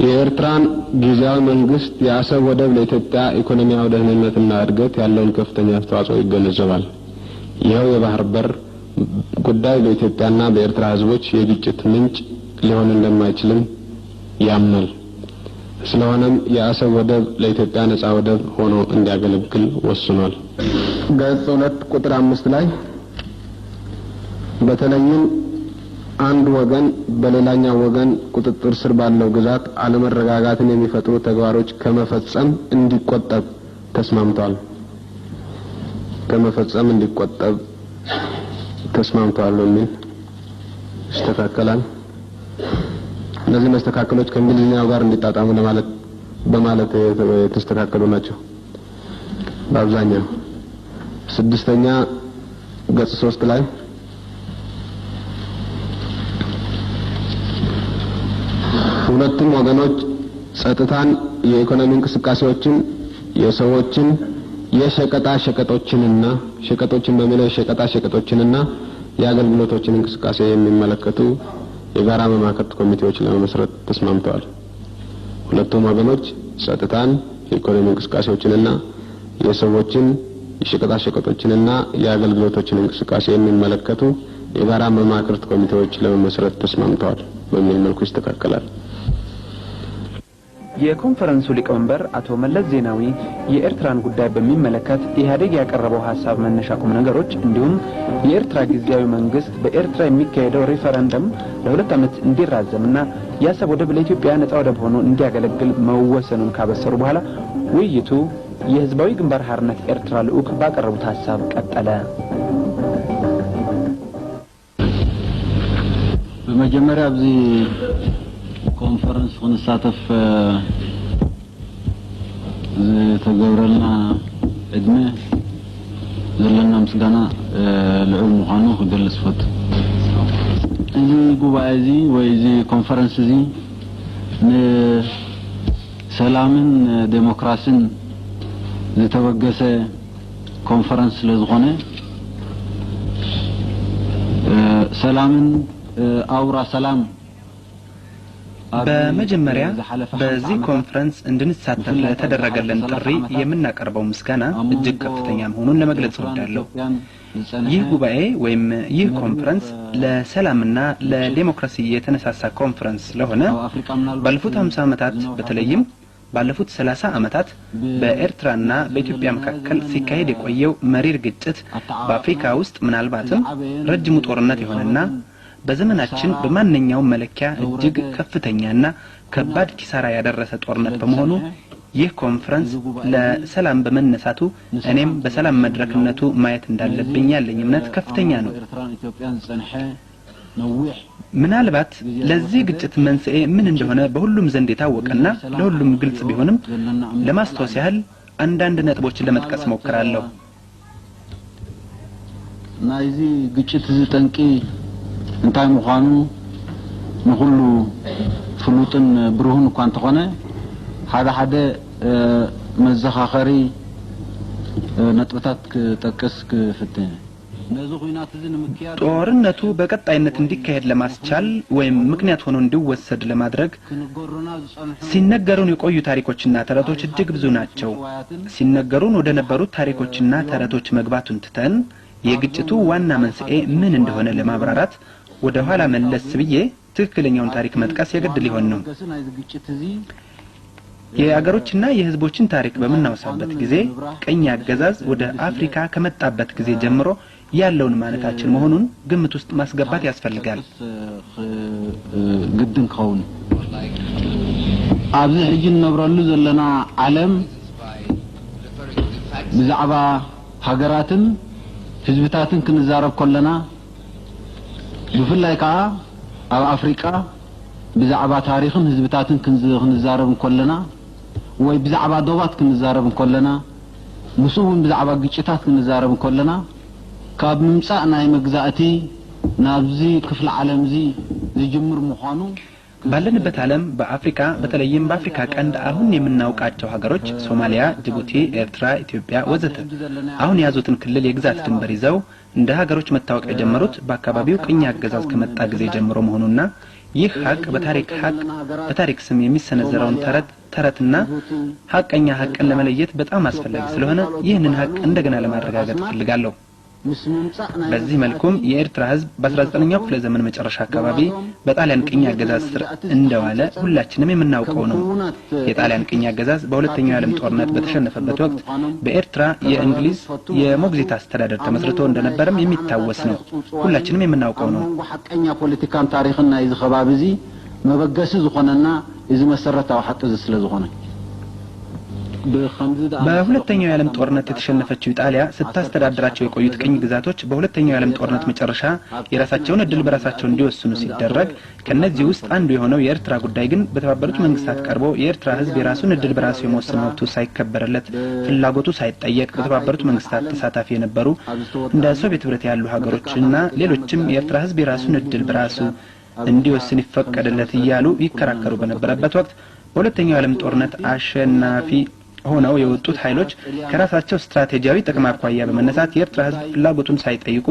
የኤርትራን ጊዜያዊ መንግስት የአሰብ ወደብ ለኢትዮጵያ ኢኮኖሚያዊ ደህንነትና እድገት ያለውን ከፍተኛ አስተዋጽኦ ይገነዘባል። ይኸው የባህር በር ጉዳይ በኢትዮጵያና በኤርትራ ህዝቦች የግጭት ምንጭ ሊሆን እንደማይችልም ያምናል። ስለሆነም የአሰብ ወደብ ለኢትዮጵያ ነፃ ወደብ ሆኖ እንዲያገለግል ወስኗል። ገጽ 2 ቁጥር 5 ላይ በተለይም አንድ ወገን በሌላኛው ወገን ቁጥጥር ስር ባለው ግዛት አለመረጋጋትን የሚፈጥሩ ተግባሮች ከመፈጸም እንዲቆጠብ ተስማምቷል። ከመፈጸም እንዲቆጠብ ተስማምቷል የሚል ይስተካከላል። እነዚህ መስተካከሎች ከእንግሊዝኛው ጋር እንዲጣጣሙ በማለት የተስተካከሉ ናቸው። በአብዛኛው ስድስተኛ ገጽ 3 ላይ ሁለቱም ወገኖች ጸጥታን፣ የኢኮኖሚ እንቅስቃሴዎችን፣ የሰዎችን የሸቀጣሸቀጦችንና የአገልግሎቶችን እንቅስቃሴ የሚመለከቱ የጋራ መማከርት ኮሚቴዎች ለመመስረት ተስማምተዋል። ሁለቱም ወገኖች ጸጥታን፣ የኢኮኖሚ እንቅስቃሴዎችንና የሰዎችን የሸቀጣሸቀጦችንና የአገልግሎቶችን እንቅስቃሴ የሚመለከቱ የጋራ መማከርት ኮሚቴዎች ለመመስረት ተስማምተዋል በሚል መልኩ ይስተካከላል። የኮንፈረንሱ ሊቀመንበር አቶ መለስ ዜናዊ የኤርትራን ጉዳይ በሚመለከት ኢህአዴግ ያቀረበው ሐሳብ መነሻ ቁም ነገሮች እንዲሁም የኤርትራ ጊዜያዊ መንግስት በኤርትራ የሚካሄደው ሪፈረንደም ለ2 ዓመት እንዲራዘምና የአሰብ ወደብ ለኢትዮጵያ ነፃ ወደብ ሆኖ እንዲያገለግል መወሰኑን ካበሰሩ በኋላ ውይይቱ የህዝባዊ ግንባር ሓርነት ኤርትራ ልዑክ ባቀረቡት ሐሳብ ቀጠለ። በመጀመሪያ በዚህ ኮንፈረንስ ونሳተፍ ተገብረልና እድሜ ዘለና ምስጋና ልዑል ምዃኑ ክገልጽ ፈት እዚ ጉባኤ እዚ ወይ እዚ ኮንፈረንስ እዚ ንሰላምን ዴሞክራሲን ዝተወገሰ ኮንፈረንስ ስለዝኾነ ሰላምን አውራ ሰላም በመጀመሪያ በዚህ ኮንፈረንስ እንድንሳተፍ ለተደረገልን ጥሪ የምናቀርበው ምስጋና እጅግ ከፍተኛ መሆኑን ለመግለጽ እወዳለሁ። ይህ ጉባኤ ወይም ይህ ኮንፈረንስ ለሰላምና ለዲሞክራሲ የተነሳሳ ኮንፈረንስ ስለሆነ ባለፉት 50 ዓመታት በተለይም ባለፉት 30 ዓመታት በኤርትራና በኢትዮጵያ መካከል ሲካሄድ የቆየው መሪር ግጭት በአፍሪካ ውስጥ ምናልባትም ረጅሙ ጦርነት የሆነና በዘመናችን በማንኛውም መለኪያ እጅግ ከፍተኛና ከባድ ኪሳራ ያደረሰ ጦርነት በመሆኑ ይህ ኮንፈረንስ ለሰላም በመነሳቱ እኔም በሰላም መድረክነቱ ማየት እንዳለብኝ ያለኝ እምነት ከፍተኛ ነው። ምናልባት ለዚህ ግጭት መንስኤ ምን እንደሆነ በሁሉም ዘንድ የታወቀና ለሁሉም ግልጽ ቢሆንም ለማስተዋወስ ያህል አንዳንድ ነጥቦችን ለመጥቀስ ሞክራለሁ። ናይዚ ግጭት ዝጠንቂ እንታይ ምዃኑ ንኹሉ ፍሉጥን ብሩህን እኳ እንተኾነ ሓደ መዘኻኸሪ ነጥብታት ክጠቅስ ክፍትህ ጦርነቱ በቀጣይነት እንዲካሄድ ለማስቻል ወይም ምክንያት ሆኖ እንዲወሰድ ለማድረግ ሲነገሩን የቆዩ ታሪኮችና ተረቶች እጅግ ብዙ ናቸው። ሲነገሩን ወደ ነበሩት ታሪኮችና ተረቶች መግባቱን ትተን የግጭቱ ዋና መንስኤ ምን እንደሆነ ለማብራራት ወደ ኋላ መለስ ብዬ ትክክለኛውን ታሪክ መጥቀስ የግድ ሊሆን ነው። የአገሮችና የህዝቦችን ታሪክ በመናወሳበት ጊዜ ቀኝ አገዛዝ ወደ አፍሪካ ከመጣበት ጊዜ ጀምሮ ያለውን ማለታችን መሆኑን ግምት ውስጥ ማስገባት ያስፈልጋል። ግድን ከውን ኣብዚ ሕጂ ነብረሉ ዘለና ዓለም ብዛዕባ ሃገራትን ህዝብታትን ክንዛረብ ከለና ብፍላይ ከዓ ኣብ አፍሪካ ብዛዕባ ታሪኽን ህዝብታትን ክንዛረብ ከለና ወይ ብዛዕባ ዶባት ክንዛረብ ከለና ምስኡን ብዛዕባ ግጭታት ክንዛረብ ከለና ካብ ምምጻእ ናይ መግዛእቲ ናብዚ ክፍለ ዓለም እዚ ዝጅምር ምዃኑ ባለንበት ዓለም በአፍሪካ በተለይም በአፍሪካ ቀንድ አሁን የምናውቃቸው ሀገሮች ሶማሊያ፣ ጅቡቲ፣ ኤርትራ፣ ኢትዮጵያ ወዘተ አሁን ያዙትን ክልል የግዛት ድንበር ይዘው እንደ ሀገሮች መታወቅ የጀመሩት በአካባቢው ቅኝ አገዛዝ ከመጣ ጊዜ ጀምሮ መሆኑና ይህ ሀቅ በታሪክ ስም የሚሰነዘረውን ተረትና ሀቀኛ ሀቅን ለመለየት በጣም አስፈላጊ ስለሆነ ይህንን ሀቅ እንደገና ለማረጋገጥ ፈልጋለሁ። በዚህ መልኩም የኤርትራ ህዝብ በ19ኛው ክፍለ ዘመን መጨረሻ አካባቢ በጣሊያን ቅኝ አገዛዝ ስር እንደዋለ ሁላችንም የምናውቀው ነው። የጣሊያን ቅኝ አገዛዝ በሁለተኛው ዓለም ጦርነት በተሸነፈበት ወቅት በኤርትራ የእንግሊዝ የሞግዚት አስተዳደር ተመስርቶ እንደነበረም የሚታወስ ነው። ሁላችንም የምናውቀው ነው። ሐቀኛ ፖለቲካን ታሪክና ይዝ ከባቢዚ መበገስ ዝኾነና ይዝ መሰረታው ሐቅ ስለዝኾነ በሁለተኛው የዓለም ጦርነት የተሸነፈችው ኢጣሊያ ስታስተዳድራቸው የቆዩት ቅኝ ግዛቶች በሁለተኛው የዓለም ጦርነት መጨረሻ የራሳቸውን እድል በራሳቸው እንዲወስኑ ሲደረግ ከነዚህ ውስጥ አንዱ የሆነው የኤርትራ ጉዳይ ግን በተባበሩት መንግስታት ቀርቦ የኤርትራ ህዝብ የራሱን እድል በራሱ የመወሰን መብቱ ሳይከበረለት ፍላጎቱ ሳይጠየቅ በተባበሩት መንግስታት ተሳታፊ የነበሩ እንደ ሶቪየት ህብረት ያሉ ሀገሮችና ሌሎችም የኤርትራ ህዝብ የራሱን እድል በራሱ እንዲወስን ይፈቀድለት እያሉ ይከራከሩ በነበረበት ወቅት በሁለተኛው የዓለም ጦርነት አሸናፊ ሆነው የወጡት ኃይሎች ከራሳቸው ስትራቴጂያዊ ጥቅም አኳያ በመነሳት የኤርትራ ህዝብ ፍላጎቱን ሳይጠይቁ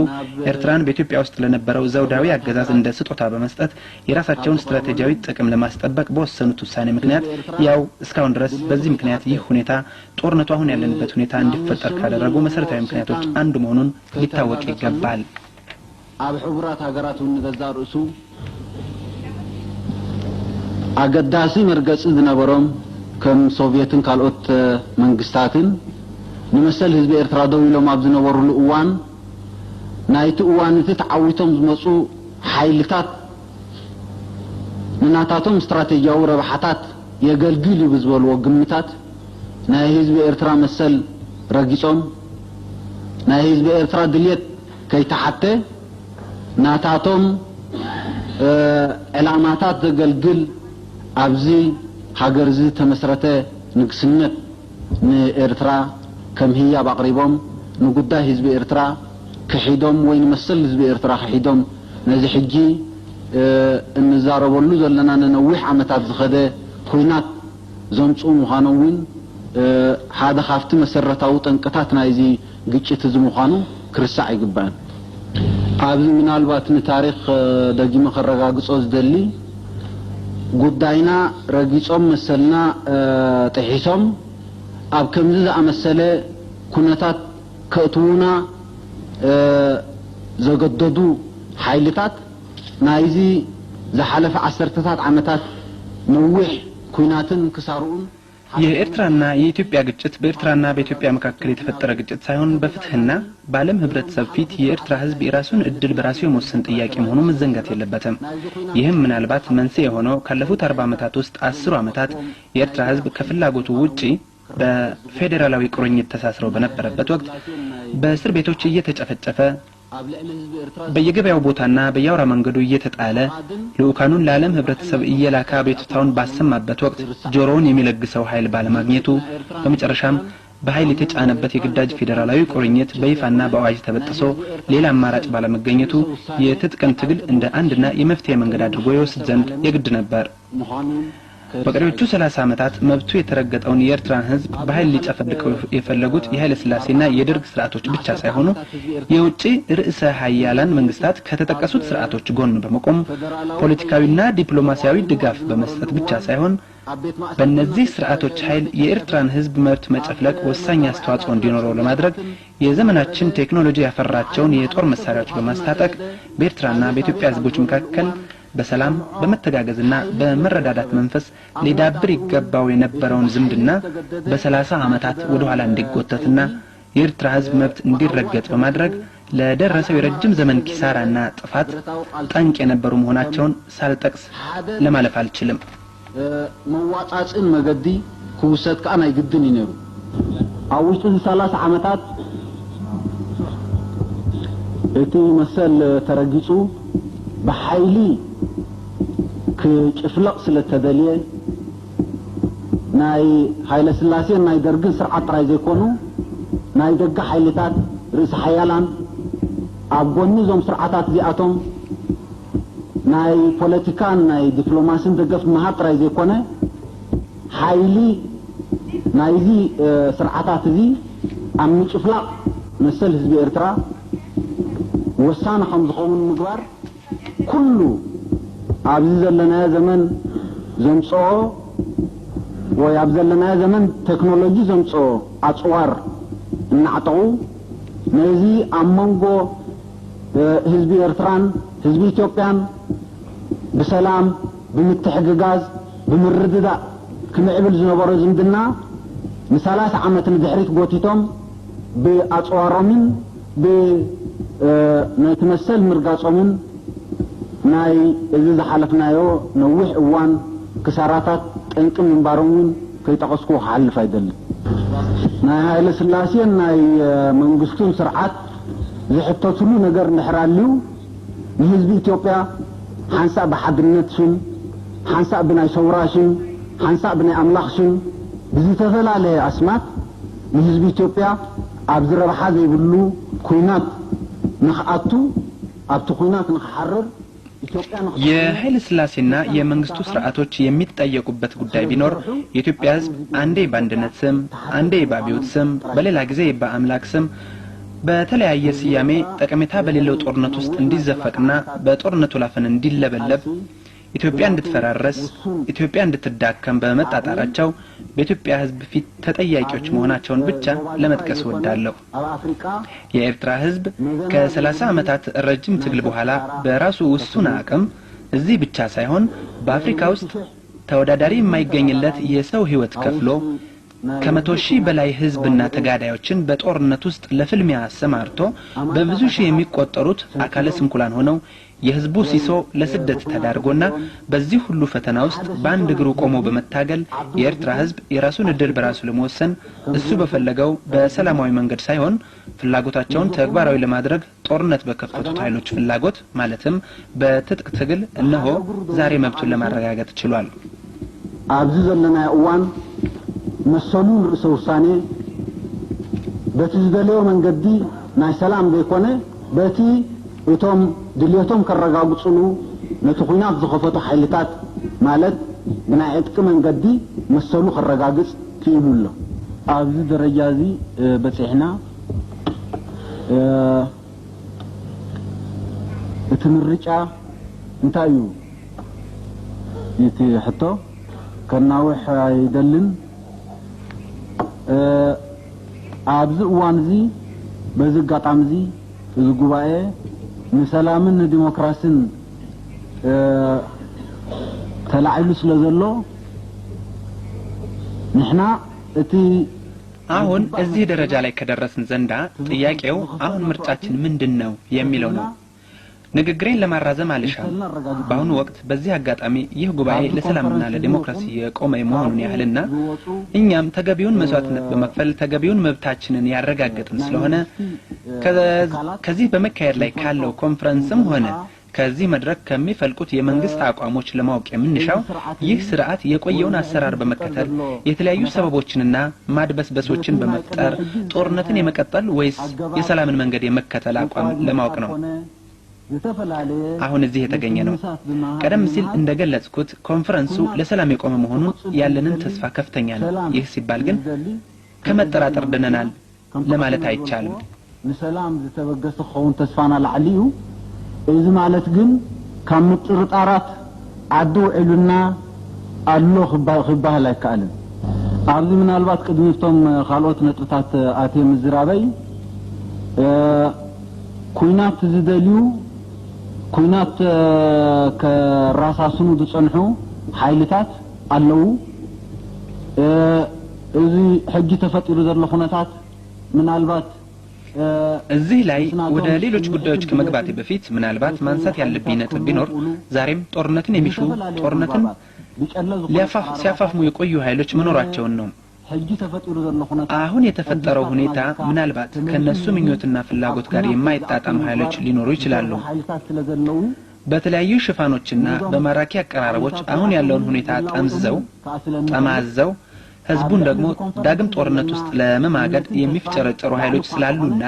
ኤርትራን በኢትዮጵያ ውስጥ ለነበረው ዘውዳዊ አገዛዝ እንደ ስጦታ በመስጠት የራሳቸውን ስትራቴጂያዊ ጥቅም ለማስጠበቅ በወሰኑት ውሳኔ ምክንያት ያው እስካሁን ድረስ በዚህ ምክንያት ይህ ሁኔታ ጦርነቱ አሁን ያለንበት ሁኔታ እንዲፈጠር ካደረጉ መሰረታዊ ምክንያቶች አንዱ መሆኑን ሊታወቅ ይገባል። አብ ህብራት ሀገራት ወንዘዛርሱ አገዳሲ መርገጽ ዝነበሮም ከም ሶቪየትን ካልኦት መንግስታትን ንመሰል ህዝብ ኤርትራ ደው ኢሎም ኣብ ዝነበሩሉ እዋን ናይቲ እዋን ተዓዊቶም ዝመጹ ኃይልታት ንናታቶም ስትራቴጂያዊ ረብሓታት የገልግሉ ብዝበልዎ ግምታት ናይ ህዝብ ኤርትራ መሰል ረጊጾም ናይ ህዝብ ኤርትራ ድልየት ከይተሓተ ናታቶም ዕላማታት ዘገልግል ኣብዚ ሀገር ዝ ተመስረተ ንግስነት ንኤርትራ ከም ህያብ አቅሪቦም ንጉዳይ ህዝብ ኤርትራ ከሂዶም ወይ መሰል ህዝብ ኤርትራ ከሂዶም ነዚ ሕጂ እንዛረበሉ ዘለና ነዊሕ ዓመታት ዝኸደ ኩናት ዘምፁ ምዃኖውን ሓደ ካፍቲ መሰረታዊ ጠንቅታት ናይዚ ግጭት ዝምዃኑ ክርስዕ ይግባን። ኣብዚ ምናልባት ንታሪክ ደጊመ ከረጋግጾ ዝደሊ ጉዳይና ረጊጾም መሰልና ጥሒሶም ኣብ ከምዚ ዝኣመሰለ ኩነታት ከእትውና ዘገደዱ ኃይልታት ናይዚ ዝሓለፈ ዓሰርተታት ዓመታት ነዊሕ ኩናትን ክሳሩን የኤርትራና የኢትዮጵያ ግጭት በኤርትራና በኢትዮጵያ መካከል የተፈጠረ ግጭት ሳይሆን በፍትህና በዓለም ህብረተሰብ ፊት የኤርትራ ህዝብ የራሱን እድል በራሱ የመወሰን ጥያቄ መሆኑ መዘንጋት የለበትም። ይህም ምናልባት መንስኤ የሆነው ካለፉት 40 ዓመታት ውስጥ 10 ዓመታት የኤርትራ ህዝብ ከፍላጎቱ ውጪ በፌደራላዊ ቁርኝት ተሳስረው በነበረበት ወቅት በእስር ቤቶች እየተጨፈጨፈ በየገበያው ቦታና በያውራ መንገዱ እየተጣለ ለኡካኑን ለዓለም ህብረተሰብ እየላካ ቤቱታውን ባሰማበት ወቅት ጆሮውን የሚለግሰው ኃይል ባለማግኘቱ በመጨረሻም በኃይል የተጫነበት የግዳጅ ፌደራላዊ ቁርኝት በይፋና በአዋጅ ተበጥሶ ሌላ አማራጭ ባለመገኘቱ የትጥቅን ትግል እንደ አንድና የመፍትሄ መንገድ አድርጎ ይወስድ ዘንድ የግድ ነበር። በቀሪዎቹ 30 ዓመታት መብቱ የተረገጠውን የኤርትራን ህዝብ በኃይል ሊጨፈልቀው የፈለጉት የኃይለ ሥላሴና የደርግ ስርዓቶች ብቻ ሳይሆኑ የውጪ ርዕሰ ኃያላን መንግስታት ከተጠቀሱት ስርዓቶች ጎን በመቆም ፖለቲካዊና ዲፕሎማሲያዊ ድጋፍ በመስጠት ብቻ ሳይሆን በእነዚህ ስርዓቶች ኃይል የኤርትራን ህዝብ መብት መጨፍለቅ ወሳኝ አስተዋጽኦ እንዲኖረው ለማድረግ የዘመናችን ቴክኖሎጂ ያፈራቸውን የጦር መሳሪያዎች በማስታጠቅ በኤርትራና በኢትዮጵያ ህዝቦች መካከል በሰላም በመተጋገዝና በመረዳዳት መንፈስ ሊዳብር ይገባው የነበረውን ዝምድና በ30 ዓመታት ወደ ኋላ እንዲጎተትና የኤርትራ ህዝብ መብት እንዲረገጥ በማድረግ ለደረሰው የረጅም ዘመን ኪሳራና ጥፋት ጠንቅ የነበሩ መሆናቸውን ሳልጠቅስ ለማለፍ አልችልም። መዋጣጽን መገዲ ኩውሰት ካና ይግድን ይነሩ አውስቱ 30 ዓመታት እቲ መሰል ተረጊጹ በኃይሊ كشفلق سلتدليه ناي ኃይለ ሥላሴ ናይ ደርግን ስርዓት ጥራይ ዘይኮኑ ናይ ደጋ ኃይልታት ርእሰ ኃያላን አብጎኒ ዞም ስርዓታት ዚአቶም ናይ ፖለቲካን ናይ ዲፕሎማሲን ደገፍ መሃር ጥራይ ዘይኮነ ኃይሊ ናይዚ ስርዓታት እዚ ኣብ ምጭፍላቅ መሰል ህዝቢ ኤርትራ ወሳነ ከም ዝኸውን ምግባር ኩሉ ኣብዚ ዘለና ዘመን ዘምጽኦ ወይ ኣብዚ ዘለና ዘመን ቴክኖሎጂ ዘምጽኦ ኣጽዋር እናዕጠቑ ነዚ ኣመንጎ ህዝቢ ኤርትራን ህዝቢ ኢትዮጵያን بسلام بمتحققاز بمرددا كمعبل زنبور زمدنا مثالات عامة دحريت قوتيتهم بأطوارهم نتمثل مرقاصهم ناي إذا حلفنايو نوح اوان كساراتات انكم من بارون كي تقصكو حل فايدل ناي هاي السلاسية ناي منقستون سرعات زي حتى تلو نقر نحراليو نهزبي إثيوبيا حنسا بحضرنتشن حنسا بناي شوراشن حنسا بناي أملاخشن بزي تفلالي أسمات نهزبي إثيوبيا أبزر بحاذي يقولو كوينات نخأتو أبتو كوينات نخحرر የኃይለ ሥላሴና የመንግስቱ ስርዓቶች የሚጠየቁበት ጉዳይ ቢኖር የኢትዮጵያ ሕዝብ አንዴ ባንድነት ስም አንዴ ባቢዮት ስም በሌላ ጊዜ በአምላክ ስም በተለያየ ስያሜ ጠቀሜታ በሌለው ጦርነት ውስጥ እንዲዘፈቅና በጦርነቱ ላፈን እንዲለበለብ ኢትዮጵያ እንድትፈራረስ ኢትዮጵያ እንድትዳከም በመጣጣራቸው በኢትዮጵያ ሕዝብ ፊት ተጠያቂዎች መሆናቸውን ብቻ ለመጥቀስ ወዳለሁ። የኤርትራ ሕዝብ ከ30 ዓመታት ረጅም ትግል በኋላ በራሱ ውሱን አቅም እዚህ ብቻ ሳይሆን በአፍሪካ ውስጥ ተወዳዳሪ የማይገኝለት የሰው ህይወት ከፍሎ ከመቶ ሺህ በላይ ህዝብና ተጋዳዮችን በጦርነት ውስጥ ለፍልሚያ አሰማርቶ በብዙ ሺህ የሚቆጠሩት አካለ ስንኩላን ሆነው የህዝቡ ሲሶ ለስደት ተዳርጎና በዚህ ሁሉ ፈተና ውስጥ በአንድ እግሩ ቆሞ በመታገል የኤርትራ ህዝብ የራሱን እድል በራሱ ለመወሰን እሱ በፈለገው በሰላማዊ መንገድ ሳይሆን ፍላጎታቸውን ተግባራዊ ለማድረግ ጦርነት በከፈቱት ኃይሎች ፍላጎት ማለትም በትጥቅ ትግል እነሆ ዛሬ መብቱን ለማረጋገጥ ችሏል። ኣብዚ ዘለና እዋን مسؤولون رئيس وساني بتزدلوا من قدي ناي سلام بيكونه بتي وتم دليتهم كالرقابصلو نتخينات زخفتو حيلتات مالت بناعتك من قدي مسؤولو كالرقابص كيلولو عبد الرجازي بتحنا تمرجع انتايو يتي حتى كناوح يدلن عبد وانزي بزقاطامزي الغباء مسلامن ديمقراسين تلاعلو سلازلو نحنا اتي አሁን እዚህ ደረጃ ላይ ከደረስን ዘንዳ ጥያቄው አሁን ምርጫችን ምንድነው የሚለው ነው። ንግግሬን ለማራዘም አልሻም። በአሁኑ ወቅት በዚህ አጋጣሚ ይህ ጉባኤ ለሰላምና ለዲሞክራሲ የቆመ መሆኑን ያህልና እኛም ተገቢውን መስዋዕትነት በመክፈል ተገቢውን መብታችንን ያረጋግጥን ስለሆነ ከዚህ በመካሄድ ላይ ካለው ኮንፈረንስም ሆነ ከዚህ መድረክ ከሚፈልቁት የመንግስት አቋሞች ለማወቅ የምንሻው ይህ ስርዓት የቆየውን አሰራር በመከተል የተለያዩ ሰበቦችንና ማድበስበሶችን በመፍጠር ጦርነትን የመቀጠል ወይስ የሰላምን መንገድ የመከተል አቋም ለማወቅ ነው። አሁን እዚህ የተገኘ ነው። ቀደም ሲል እንደገለጽኩት ኮንፈረንሱ ለሰላም የቆመ መሆኑን ያለንን ተስፋ ከፍተኛ ነው። ይህ ሲባል ግን ከመጠራጠር ድነናል ለማለት አይቻልም። ለሰላም ዝተበገሰ ኾን ተስፋና ለዓሊዩ እዚ ማለት ግን ከምጥርጣራት አዱ ዕሉና አሎ خباه ላይ ካለ ኣብዚ ምናልባት ቅድሚቶም ካልኦት ነጥብታት አቴ ምዝራበይ ኩናት ዝደልዩ ኩናት ከራሳስኑ ዝጸንሑ ሓይልታት አለው እዚ ሕጂ ተፈጢሩ ዘሎ ኩነታት ምናልባት እዚህ ላይ ወደ ሌሎች ጉዳዮች ከመግባቴ በፊት ምናልባት ማንሳት ያለብኝ ነጥብ ቢኖር ዛሬም ጦርነትን የሚሹ ጦርነትን ሲያፋፍሙ የቆዩ ኃይሎች መኖራቸውን ነው። አሁን የተፈጠረው ሁኔታ ምናልባት ከነሱ ምኞትና ፍላጎት ጋር የማይጣጣም ኃይሎች ሊኖሩ ይችላሉ። በተለያዩ ሽፋኖችና በማራኪ አቀራረቦች አሁን ያለውን ሁኔታ ጠማዘው ህዝቡን ደግሞ ዳግም ጦርነት ውስጥ ለመማገድ የሚፍጨረጨሩ ኃይሎች ስላሉና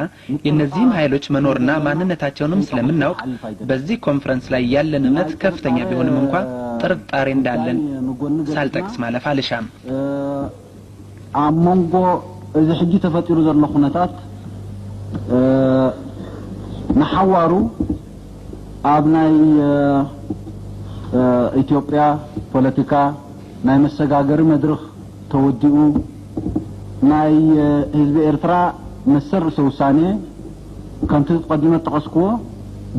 የነዚህም ኃይሎች መኖርና ማንነታቸውንም ስለምናውቅ በዚህ ኮንፈረንስ ላይ ያለን እምነት ከፍተኛ ቢሆንም እንኳን ጥርጣሬ እንዳለን ሳልጠቅስ ማለፍ አልሻም። አሞንጎ እዚ ሕጂ ተፈጢሩ ዘሎ ኩነታት ንሓዋሩ ኣብ ናይ ኢትዮጵያ ፖለቲካ ናይ መሰጋገር መድረኽ ተወዲኡ ናይ ህዝብ ኤርትራ መሰር ሰውሳኔ ከምቲ ተቀዲመ ተቀስኩዎ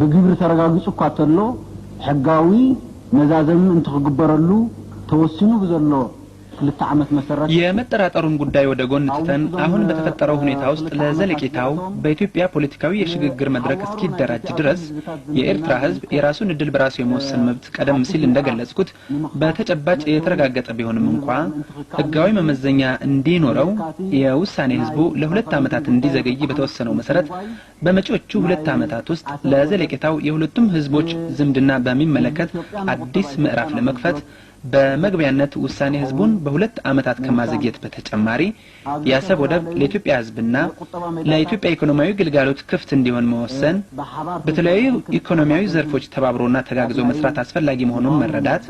በግብር ተረጋግጹ ኳተሎ ሕጋዊ መዛዘም እንትግበረሉ ተወስኑ በዘሎ የመጠራጠሩን ጉዳይ ወደ ጎን ትተን አሁን በተፈጠረው ሁኔታ ውስጥ ለዘለቂታው በኢትዮጵያ ፖለቲካዊ የሽግግር መድረክ እስኪደራጅ ድረስ የኤርትራ ህዝብ የራሱን እድል በራሱ የመወሰን መብት ቀደም ሲል እንደገለጽኩት በተጨባጭ የተረጋገጠ ቢሆንም እንኳን ህጋዊ መመዘኛ እንዲኖረው የውሳኔ ህዝቡ ለሁለት ዓመታት እንዲዘገይ በተወሰነው መሰረት በመጪዎቹ ሁለት ዓመታት ውስጥ ለዘለቂታው የሁለቱም ህዝቦች ዝምድና በሚመለከት አዲስ ምዕራፍ ለመክፈት በመግቢያነት ውሳኔ ህዝቡን በሁለት ዓመታት ከማዘግየት በተጨማሪ ያሰብ ወደብ ለኢትዮጵያ ህዝብና ለኢትዮጵያ ኢኮኖሚያዊ ግልጋሎት ክፍት እንዲሆን መወሰን በተለያዩ ኢኮኖሚያዊ ዘርፎች ተባብሮና ተጋግዞ መስራት አስፈላጊ መሆኑን መረዳት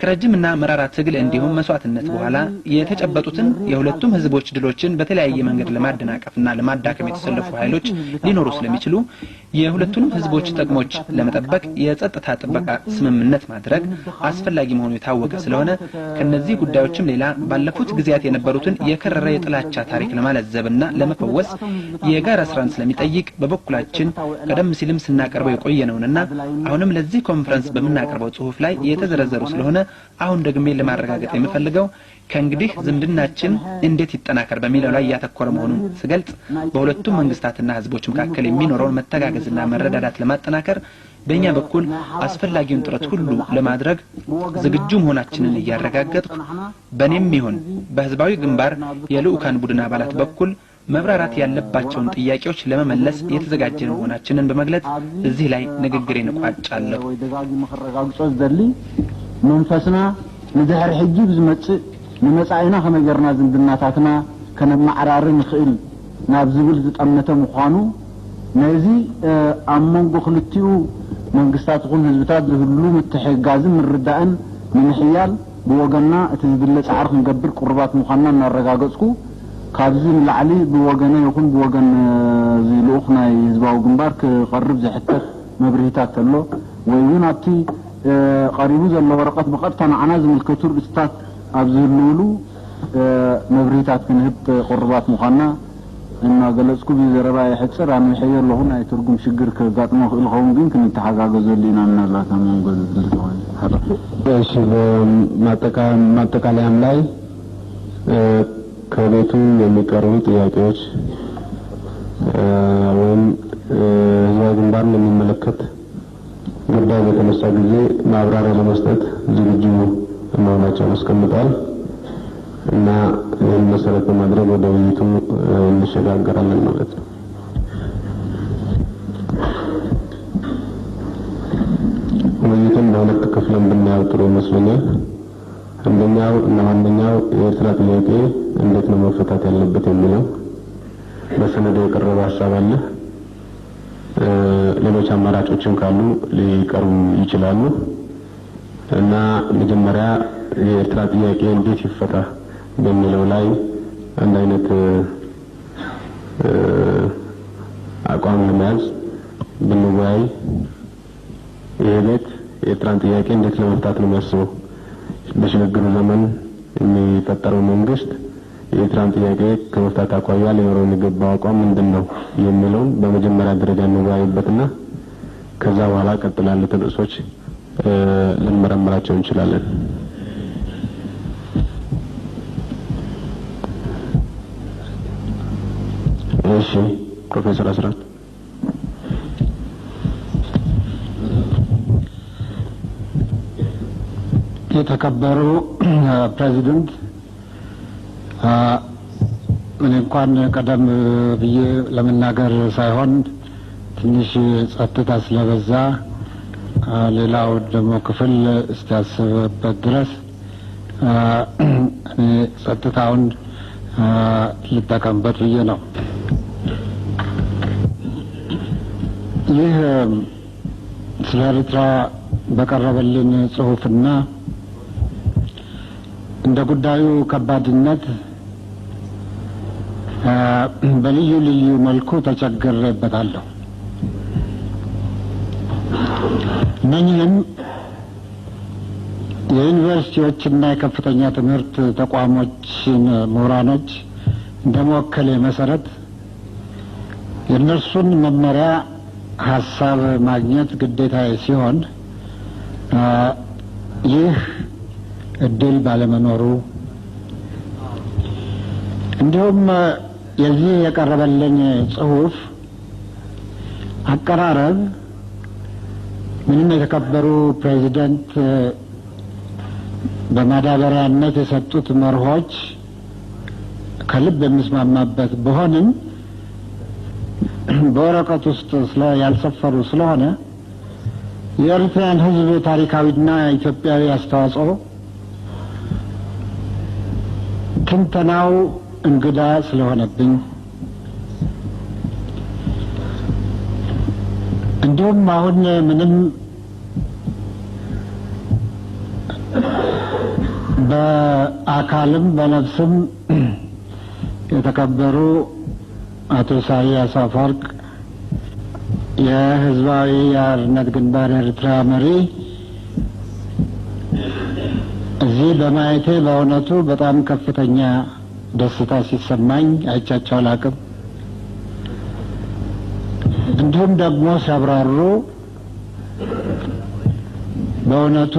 ከረጅምና መራራ ትግል እንዲሁም መስዋዕትነት በኋላ የተጨበጡትን የሁለቱም ህዝቦች ድሎችን በተለያየ መንገድ ለማደናቀፍና ለማዳከም የተሰለፉ ኃይሎች ሊኖሩ ስለሚችሉ የሁለቱንም ህዝቦች ጥቅሞች ለመጠበቅ የጸጥታ ጥበቃ ስምምነት ማድረግ አስፈላጊ መሆኑ የታወቀ ስለሆነ ከነዚህ ጉዳዮችም ሌላ ባለፉት ጊዜያት የነበሩትን የከረረ የጥላቻ ታሪክ ለማለዘብና ለመፈወስ የጋራ ስራን ስለሚጠይቅ በበኩላችን ቀደም ሲልም ስናቀርበው የቆየነውና አሁንም ለዚህ ኮንፈረንስ በመናቀርበው ጽሁፍ ላይ የተዘረዘሩ ስለሆነ አሁን ደግሜ ለማረጋገጥ የምፈልገው ከእንግዲህ ዝምድናችን እንዴት ይጠናከር በሚለው ላይ ያተኮረ መሆኑን ስገልጽ በሁለቱም መንግስታትና ህዝቦች መካከል የሚኖረውን መተጋገዝና መረዳዳት ለማጠናከር በእኛ በኩል አስፈላጊውን ጥረት ሁሉ ለማድረግ ዝግጁ መሆናችንን እያረጋገጥኩ በእኔም ይሁን በህዝባዊ ግንባር የልኡካን ቡድን አባላት በኩል መብራራት ያለባቸውን ጥያቄዎች ለመመለስ የተዘጋጀን መሆናችንን በመግለጽ እዚህ ላይ ንግግሬን እቋጫለሁ። መንፈስና ንድሕሪ ሕጂ ብዝመጽእ ንመጻኢና ከመገርና ዝምድናታትና ከነማዕራር ንኽእል ናብ ዝብል ዝጠመተ ምዃኑ ነዚ ኣብ መንጎ ክልቲኡ መንግስታት ይኹን ህዝብታት ዝህሉ ምትሕጋዝን ምርዳእን ንምሕያል ብወገንና እቲ ዝድለ ጻዕሪ ክንገብር ቁርባት ምዃንና እናረጋገጽኩ ካብዚ ንላዕሊ ብወገነ ይኹን ብወገን ዝልኡኽ ናይ ህዝባዊ ግንባር ክቐርብ ዝሕተት መብርሂታት ተሎ ወይ እውን ኣብቲ قريبو زلو ورقات بقطع معنا زملكتور استاد ابزلولو مبريتات كنهب قربات مخنا ان غلصكو بزربا يحصر عن يحير له هنا يترجم شجر كغاطمو الخوم ግን كنتحጋገዙ ሊና እናላ ተመንገዝ ልትሆን እሺ ማጠቃለያም ላይ ከቤቱ የሚቀርቡ ጥያቄዎች ወይም ግንባር ለሚመለከት ጉዳይ በተነሳ ጊዜ ማብራሪያ ለመስጠት ዝግጁ መሆናቸውን አስቀምጠዋል እና ይህን መሰረት በማድረግ ወደ ውይይቱ እንሸጋገራለን ማለት ነው። ውይይቱን በሁለት ክፍልን ብናየው ጥሩ ይመስለኛል። አንደኛው እና ዋነኛው የኤርትራ ጥያቄ እንዴት ነው መፈታት ያለበት የሚለው በሰነዱ የቀረበ ሀሳብ አለ። ሌሎች አማራጮችም ካሉ ሊቀርቡ ይችላሉ እና መጀመሪያ የኤርትራ ጥያቄ እንዴት ይፈታ በሚለው ላይ አንድ አይነት አቋም ለመያዝ ብንወያይ ይሄ ቤት የኤርትራን ጥያቄ እንዴት ለመፍታት ነው የሚያስበው በሽግግሩ ዘመን የሚፈጠረው መንግስት የኤርትራን ጥያቄ ከመፍታት አኳያ ሊኖረው የሚገባው አቋም ምንድነው የሚለውን በመጀመሪያ ደረጃ እንወያይበትና ከዛ በኋላ ቀጥሎ ያሉትን ርዕሶች ልንመረምራቸው እንችላለን። እሺ ፕሮፌሰር አስራት የተከበሩ ፕሬዚደንት ምን እንኳን ቀደም ብዬ ለመናገር ሳይሆን ትንሽ ጸጥታ ስለበዛ ሌላው ደግሞ ክፍል እስታሰበበት ድረስ እኔ ጸጥታውን ልጠቀምበት ብዬ ነው። ይህ ስለ ኤርትራ በቀረበልን ጽሑፍና እንደ ጉዳዩ ከባድነት በልዩ ልዩ መልኩ ተቸግሬበታለሁ። እነኚህም የዩኒቨርሲቲዎችና የከፍተኛ ትምህርት ተቋሞችን ምሁራኖች እንደመወከል መሰረት የእነርሱን መመሪያ ሀሳብ ማግኘት ግዴታ ሲሆን ይህ እድል ባለመኖሩ እንዲሁም የዚህ የቀረበልኝ ጽሑፍ አቀራረብ ምንም የተከበሩ ፕሬዚደንት በማዳበሪያነት የሰጡት መርሆች ከልብ የሚስማማበት ቢሆንም በወረቀት ውስጥ ያልሰፈሩ ስለሆነ የኤርትራን ሕዝብ ታሪካዊና ኢትዮጵያዊ አስተዋጽኦ ትንተናው እንግዳ ስለሆነብኝ እንዲሁም አሁን ምንም በአካልም በነፍስም የተከበሩ አቶ ኢሳያስ አፈወርቅ የህዝባዊ አርነት ግንባር ኤርትራ መሪ እዚህ በማየቴ በእውነቱ በጣም ከፍተኛ ደስታ ሲሰማኝ አይቻቸው አላቅም። እንዲሁም ደግሞ ሲያብራሩ በእውነቱ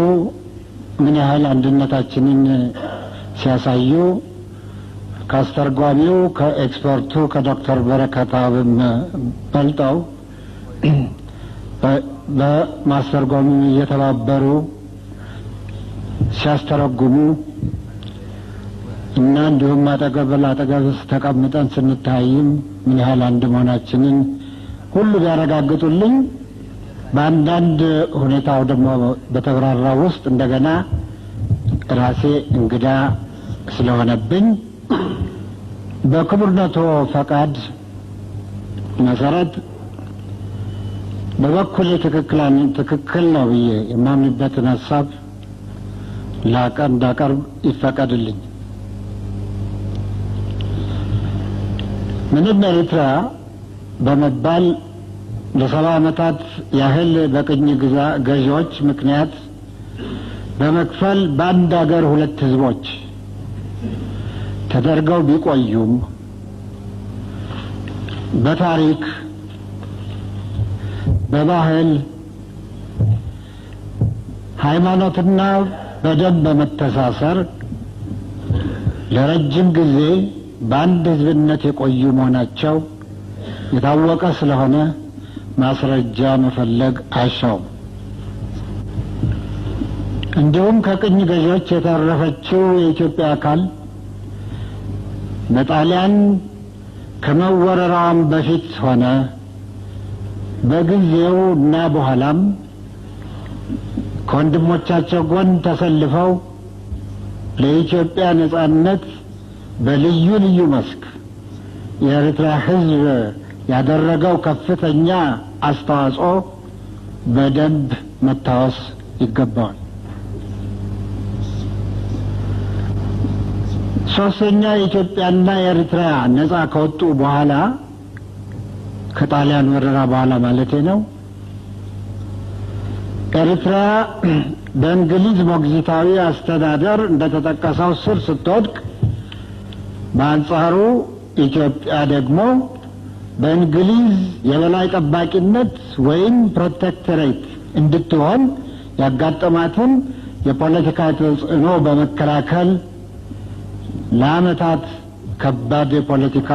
ምን ያህል አንድነታችንን ሲያሳዩ ካስተርጓሚው ከኤክስፐርቱ ከዶክተር በረከታብም በልጠው በማስተርጓሚ እየተባበሩ ሲያስተረጉሙ እና እንዲሁም አጠገብ ለአጠገብ ተቀምጠን ስንታይም ምን ያህል አንድ መሆናችንን ሁሉ ቢያረጋግጡልኝ በአንዳንድ ሁኔታው ደግሞ በተብራራ ውስጥ እንደገና ራሴ እንግዳ ስለሆነብኝ በክቡርነቶ ፈቃድ መሰረት በበኩሌ ትክክል ነው ብዬ የማምንበትን ሀሳብ እንዳቀርብ ይፈቀድልኝ። ምንም ኤርትራ በመባል ለ70 ዓመታት ያህል በቅኝ ገዢዎች ምክንያት በመክፈል በአንድ ሀገር ሁለት ህዝቦች ተደርገው ቢቆዩም በታሪክ በባህል ሃይማኖትና በደም በመተሳሰር ለረጅም ጊዜ በአንድ ህዝብነት የቆዩ መሆናቸው የታወቀ ስለሆነ ማስረጃ መፈለግ አይሻውም። እንዲሁም ከቅኝ ገዢዎች የተረፈችው የኢትዮጵያ አካል በጣሊያን ከመወረራም በፊት ሆነ በጊዜው እና በኋላም ከወንድሞቻቸው ጎን ተሰልፈው ለኢትዮጵያ ነጻነት በልዩ ልዩ መስክ የኤርትራ ህዝብ ያደረገው ከፍተኛ አስተዋጽኦ በደንብ መታወስ ይገባዋል። ሶስተኛ ኢትዮጵያና ኤርትራ ነጻ ከወጡ በኋላ ከጣሊያን ወረራ በኋላ ማለቴ ነው ኤርትራ በእንግሊዝ ሞግዚታዊ አስተዳደር እንደተጠቀሰው ስር ስትወድቅ በአንጻሩ ኢትዮጵያ ደግሞ በእንግሊዝ የበላይ ጠባቂነት ወይም ፕሮቴክቶሬት እንድትሆን ያጋጠማትን የፖለቲካ ተጽዕኖ በመከላከል ለዓመታት ከባድ የፖለቲካ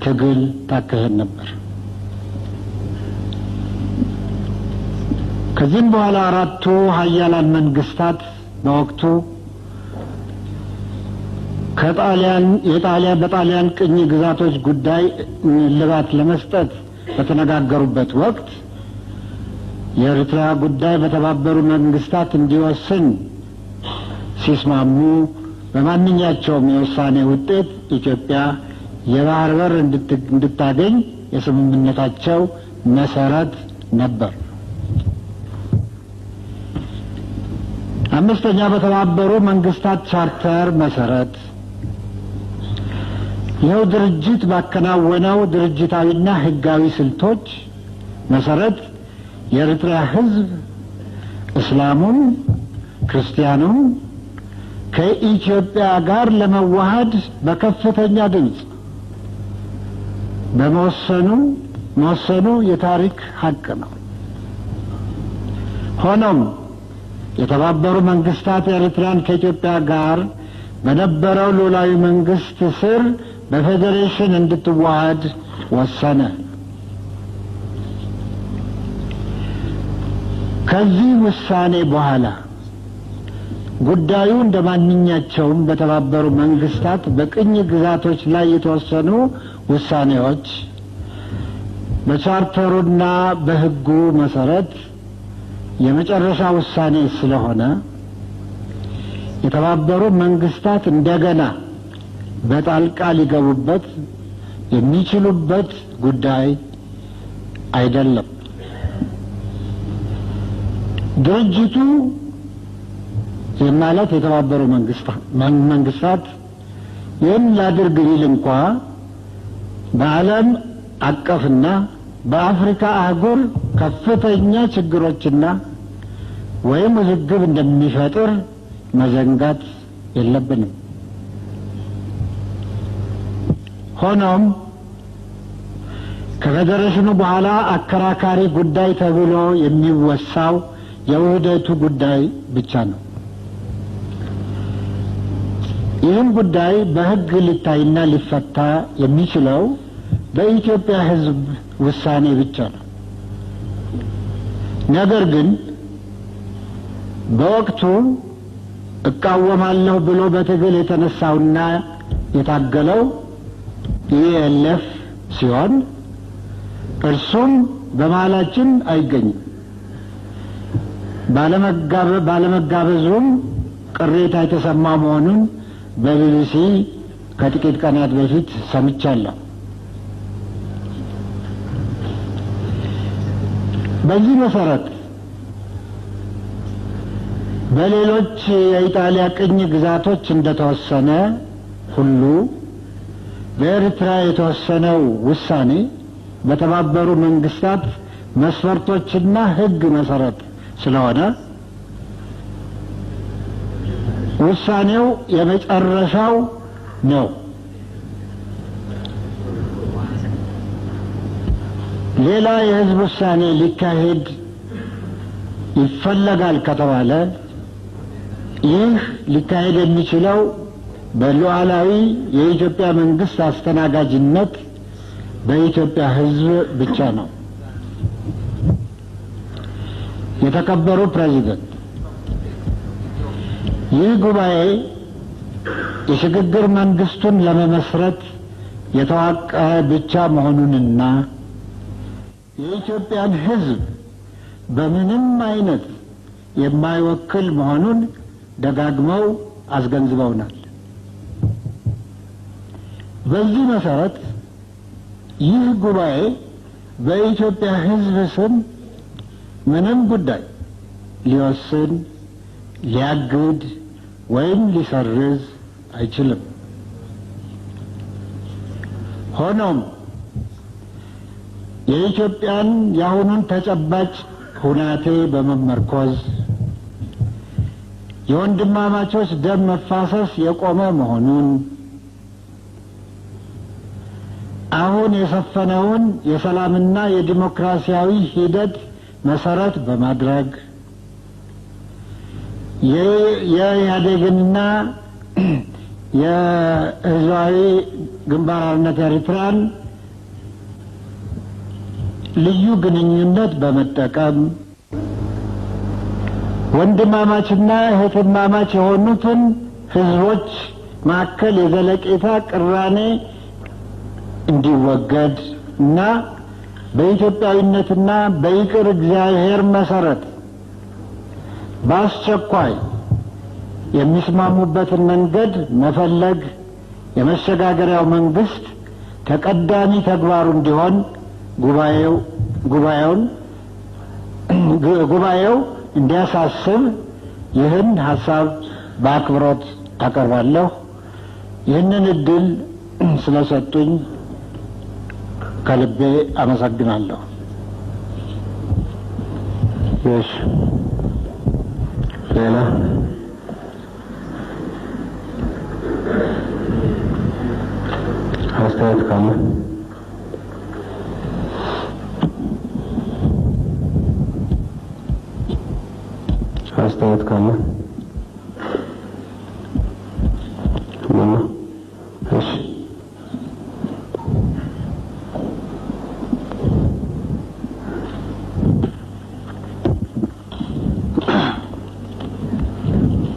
ትግል ታካሄድ ነበር። ከዚህም በኋላ አራቱ ሀያላን መንግስታት በወቅቱ በጣሊያን ቅኝ ግዛቶች ጉዳይ እልባት ለመስጠት በተነጋገሩበት ወቅት የኤርትራ ጉዳይ በተባበሩ መንግስታት እንዲወስን ሲስማሙ በማንኛቸውም የውሳኔ ውጤት ኢትዮጵያ የባህር በር እንድታገኝ የስምምነታቸው መሰረት ነበር። አምስተኛ በተባበሩ መንግስታት ቻርተር መሰረት ይኸው ድርጅት ባከናወነው ድርጅታዊና ህጋዊ ስልቶች መሰረት የኤርትራ ህዝብ እስላሙም ክርስቲያኑ ከኢትዮጵያ ጋር ለመዋሃድ በከፍተኛ ድምፅ በመወሰኑ የታሪክ ሀቅ ነው። ሆኖም የተባበሩ መንግስታት ኤርትራን ከኢትዮጵያ ጋር በነበረው ሉዓላዊ መንግስት ስር በፌዴሬሽን እንድትዋሃድ ወሰነ። ከዚህ ውሳኔ በኋላ ጉዳዩ እንደማንኛቸውም በተባበሩ መንግስታት በቅኝ ግዛቶች ላይ የተወሰኑ ውሳኔዎች በቻርተሩና በሕጉ መሰረት የመጨረሻ ውሳኔ ስለሆነ የተባበሩ መንግስታት እንደገና በጣልቃ ሊገቡበት የሚችሉበት ጉዳይ አይደለም። ድርጅቱ ማለት የተባበሩ መንግስታት ይህን ላድርግ ቢል እንኳ በዓለም አቀፍና በአፍሪካ አህጉር ከፍተኛ ችግሮችና ወይም ውዝግብ እንደሚፈጥር መዘንጋት የለብንም። ሆኖም ከፌዴሬሽኑ በኋላ አከራካሪ ጉዳይ ተብሎ የሚወሳው የውህደቱ ጉዳይ ብቻ ነው። ይህም ጉዳይ በሕግ ሊታይና ሊፈታ የሚችለው በኢትዮጵያ ሕዝብ ውሳኔ ብቻ ነው። ነገር ግን በወቅቱ እቃወማለሁ ብሎ በትግል የተነሳውና የታገለው ኢኤልኤፍ ሲሆን እርሱም በመሃላችን አይገኝም። ባለመጋበዙም ቅሬታ የተሰማ መሆኑን በቢቢሲ ከጥቂት ቀናት በፊት ሰምቻለሁ። በዚህ መሰረት በሌሎች የኢጣሊያ ቅኝ ግዛቶች እንደተወሰነ ሁሉ በኤርትራ የተወሰነው ውሳኔ በተባበሩ መንግስታት መስፈርቶችና ሕግ መሰረት ስለሆነ ውሳኔው የመጨረሻው ነው። ሌላ የሕዝብ ውሳኔ ሊካሄድ ይፈለጋል ከተባለ ይህ ሊካሄድ የሚችለው በሉዓላዊ የኢትዮጵያ መንግስት አስተናጋጅነት በኢትዮጵያ ሕዝብ ብቻ ነው። የተከበሩ ፕሬዚደንት፣ ይህ ጉባኤ የሽግግር መንግስቱን ለመመስረት የተዋቀረ ብቻ መሆኑንና የኢትዮጵያን ሕዝብ በምንም አይነት የማይወክል መሆኑን ደጋግመው አስገንዝበውናል። በዚህ መሰረት ይህ ጉባኤ በኢትዮጵያ ሕዝብ ስም ምንም ጉዳይ ሊወስን፣ ሊያግድ ወይም ሊሰርዝ አይችልም። ሆኖም የኢትዮጵያን የአሁኑን ተጨባጭ ሁናቴ በመመርኮዝ የወንድማማቾች ደም መፋሰስ የቆመ መሆኑን፣ አሁን የሰፈነውን የሰላምና የዲሞክራሲያዊ ሂደት መሰረት በማድረግ የኢህአዴግንና የህዝባዊ ግንባር ሓርነት ኤርትራን ልዩ ግንኙነት በመጠቀም ወንድማማችና እህትማማች የሆኑትን ህዝቦች መካከል የዘለቄታ ቅራኔ እንዲወገድ እና በኢትዮጵያዊነትና በይቅር እግዚአብሔር መሰረት በአስቸኳይ የሚስማሙበትን መንገድ መፈለግ የመሸጋገሪያው መንግስት ተቀዳሚ ተግባሩ እንዲሆን ጉባኤው እንዲያሳስብ ይህን ሐሳብ በአክብሮት አቀርባለሁ። ይህንን እድል ስለሰጡኝ ከልቤ አመሰግናለሁ። ሌላ አስተያየት ካለ ማማ እሺ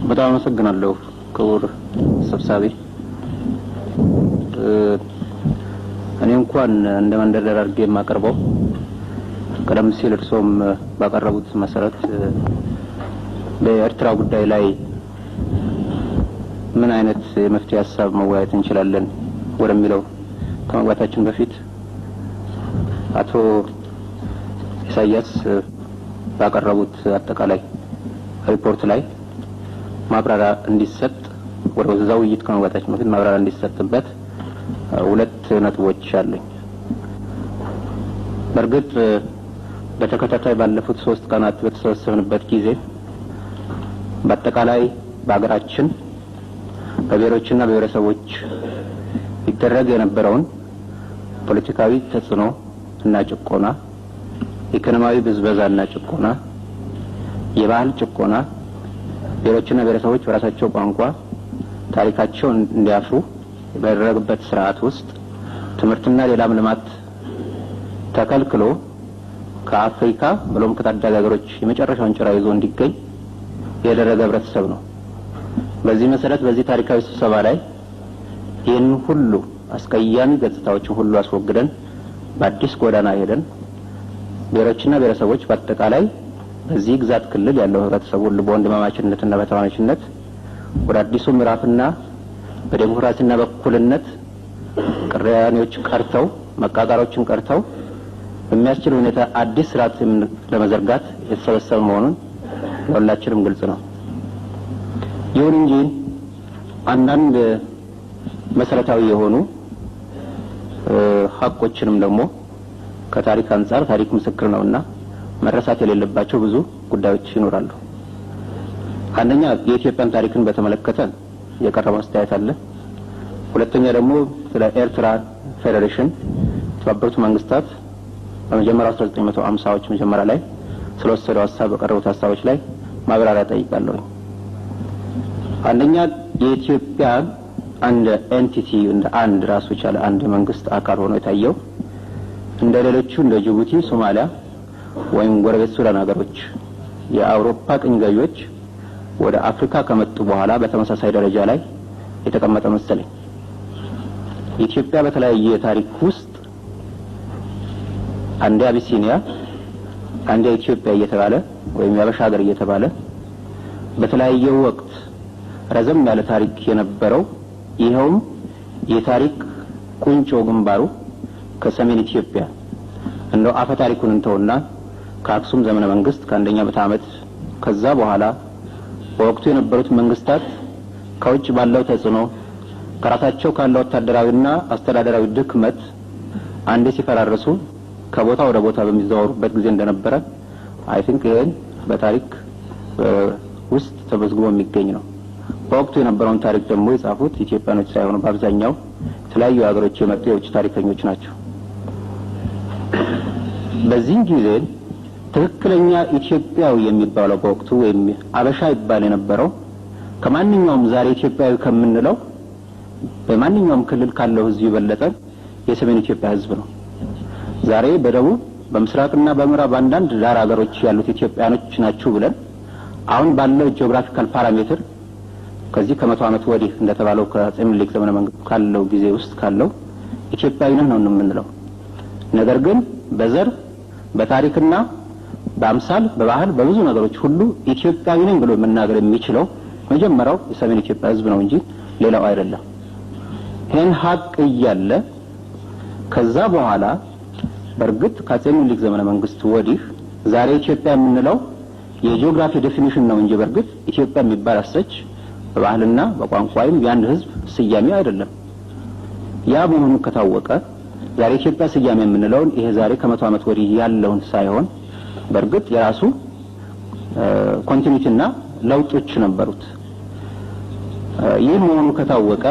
በጣም አመሰግናለሁ ክቡር ሰብሳቢ። እኔ እንኳን እንደ መንደርደሪያ አድርጌ የማቀርበው ቀደም ሲል እርሶም ባቀረቡት መሰረት በኤርትራ ጉዳይ ላይ ምን አይነት የመፍትሄ ሀሳብ መወያየት እንችላለን ወደሚለው ከመግባታችን በፊት አቶ ኢሳያስ ባቀረቡት አጠቃላይ ሪፖርት ላይ ማብራሪያ እንዲሰጥ ወደ ወዛው ውይይት ከመግባታችን በፊት ማብራሪያ እንዲሰጥበት ሁለት ነጥቦች አሉኝ። በርግጥ በተከታታይ ባለፉት 3 ቀናት በተሰበሰብንበት ጊዜ በአጠቃላይ በአገራችን በብሔሮችና ብሔረሰቦች ይደረግ የነበረውን ፖለቲካዊ ተጽዕኖ እና ጭቆና፣ ኢኮኖሚያዊ ብዝበዛና ጭቆና፣ የባህል ጭቆና፣ ብሔሮችና ብሔረሰቦች በራሳቸው ቋንቋ ታሪካቸው እንዲያፍሩ በደረገበት ስርዓት ውስጥ ትምህርትና ሌላም ልማት ተከልክሎ ከአፍሪካ ብሎም ከታዳጊ ሀገሮች የመጨረሻውን ጭራ ይዞ እንዲገኝ የደረገ ህብረተሰብ ነው። በዚህ መሰረት በዚህ ታሪካዊ ስብሰባ ላይ ይህን ሁሉ አስቀያሚ ገጽታዎችን ሁሉ አስወግደን በአዲስ ጎዳና ሄደን ብሔሮችና ብሔረሰቦች በአጠቃላይ በዚህ ግዛት ክልል ያለው ህብረተሰብ ሁሉ በወንድማማችነትና በተዋናችነት ወደ አዲሱ ምዕራፍና በዲሞክራሲና በእኩልነት ቅራኔዎች ቀርተው መቃቃሮችን ቀርተው በሚያስችል ሁኔታ አዲስ ስርዓት ለመዘርጋት የተሰበሰበ መሆኑን ለሁላችንም ግልጽ ነው። ይሁን እንጂ አንዳንድ መሰረታዊ የሆኑ ሀቆችንም ደግሞ ከታሪክ አንፃር ታሪክ ምስክር ነውና መረሳት የሌለባቸው ብዙ ጉዳዮች ይኖራሉ። አንደኛ የኢትዮጵያን ታሪክን በተመለከተ የቀረበ አስተያየት አለ። ሁለተኛ ደግሞ ስለ ኤርትራ ፌዴሬሽን የተባበሩት መንግስታት በመጀመሪያው 1950ዎች መጀመሪያ ላይ ስለወሰደው ሀሳብ በቀረቡት ሀሳቦች ላይ ማብራሪያ ጠይቃለሁ። አንደኛ የኢትዮጵያ አንድ ኤንቲቲ እንደ አንድ ራሱ የቻለ አንድ መንግስት አካል ሆኖ የታየው እንደ ሌሎቹ እንደ ጅቡቲ፣ ሶማሊያ ወይም ጎረቤት ሱዳን ሀገሮች የአውሮፓ ቅኝ ገዢዎች ወደ አፍሪካ ከመጡ በኋላ በተመሳሳይ ደረጃ ላይ የተቀመጠ መሰለኝ። ኢትዮጵያ በተለያየ ታሪክ ውስጥ አንዴ አቢሲኒያ አንዴ ኢትዮጵያ እየተባለ ወይም የአበሻ ሀገር እየተባለ በተለያየ ወቅት ረዘም ያለ ታሪክ የነበረው ይሄውም የታሪክ ቁንጮ ግንባሩ ከሰሜን ኢትዮጵያ እንደው አፈ ታሪኩን እንተውና ከአክሱም ዘመነ መንግስት ከአንደኛ መቶ ዓመት ከዛ በኋላ በወቅቱ የነበሩት መንግስታት ከውጭ ባለው ተጽዕኖ ከራሳቸው ካለው ወታደራዊና አስተዳደራዊ ድክመት አንዴ ሲፈራረሱ ከቦታ ወደ ቦታ በሚዘዋወሩበት ጊዜ እንደነበረ አይ ቲንክ ይሄን በታሪክ ውስጥ ተመዝግቦ የሚገኝ ነው። በወቅቱ የነበረውን ታሪክ ደግሞ የጻፉት ኢትዮጵያኖች ሳይሆኑ በአብዛኛው የተለያዩ ሀገሮች የመጡ የውጭ ታሪከኞች ናቸው። በዚህ ጊዜ ትክክለኛ ኢትዮጵያዊ የሚባለው በወቅቱ ወይም አበሻ ይባል የነበረው ከማንኛውም ዛሬ ኢትዮጵያዊ ከምንለው በማንኛውም ክልል ካለው ህዝብ የበለጠ የሰሜን ኢትዮጵያ ህዝብ ነው። ዛሬ በደቡብ በምስራቅና በምዕራብ አንዳንድ ዳር ሀገሮች ያሉት ኢትዮጵያኖች ናቸው ብለን አሁን ባለው ጂኦግራፊካል ፓራሜትር ከዚህ ከመቶ ዓመት ወዲህ እንደተባለው ከአፄ ምኒልክ ዘመነ መንግስት ካለው ጊዜ ውስጥ ካለው ኢትዮጵያዊ ነው የምንለው። ነገር ግን በዘር በታሪክና በአምሳል በባህል በብዙ ነገሮች ሁሉ ኢትዮጵያዊ ነኝ ብሎ መናገር የሚችለው መጀመሪያው የሰሜን ኢትዮጵያ ህዝብ ነው እንጂ ሌላው አይደለም። ይሄን ሀቅ እያለ ከዛ በኋላ በርግጥ ከአፄ ምኒልክ ዘመነ መንግስት ወዲህ ዛሬ ኢትዮጵያ የምንለው የጂኦግራፊ ዴፊኒሽን ነው እንጂ በርግጥ ኢትዮጵያ የሚባል አሰች በባህልና በቋንቋም የአንድ ህዝብ ስያሜ አይደለም። ያ መሆኑ ከታወቀ ዛሬ ኢትዮጵያ ስያሜ የምንለው ይሄ ዛሬ ከመቶ ዓመት ወዲህ ያለውን ሳይሆን በርግጥ የራሱ ኮንቲኒቲና ለውጦች ነበሩት። ይህ መሆኑ ከታወቀ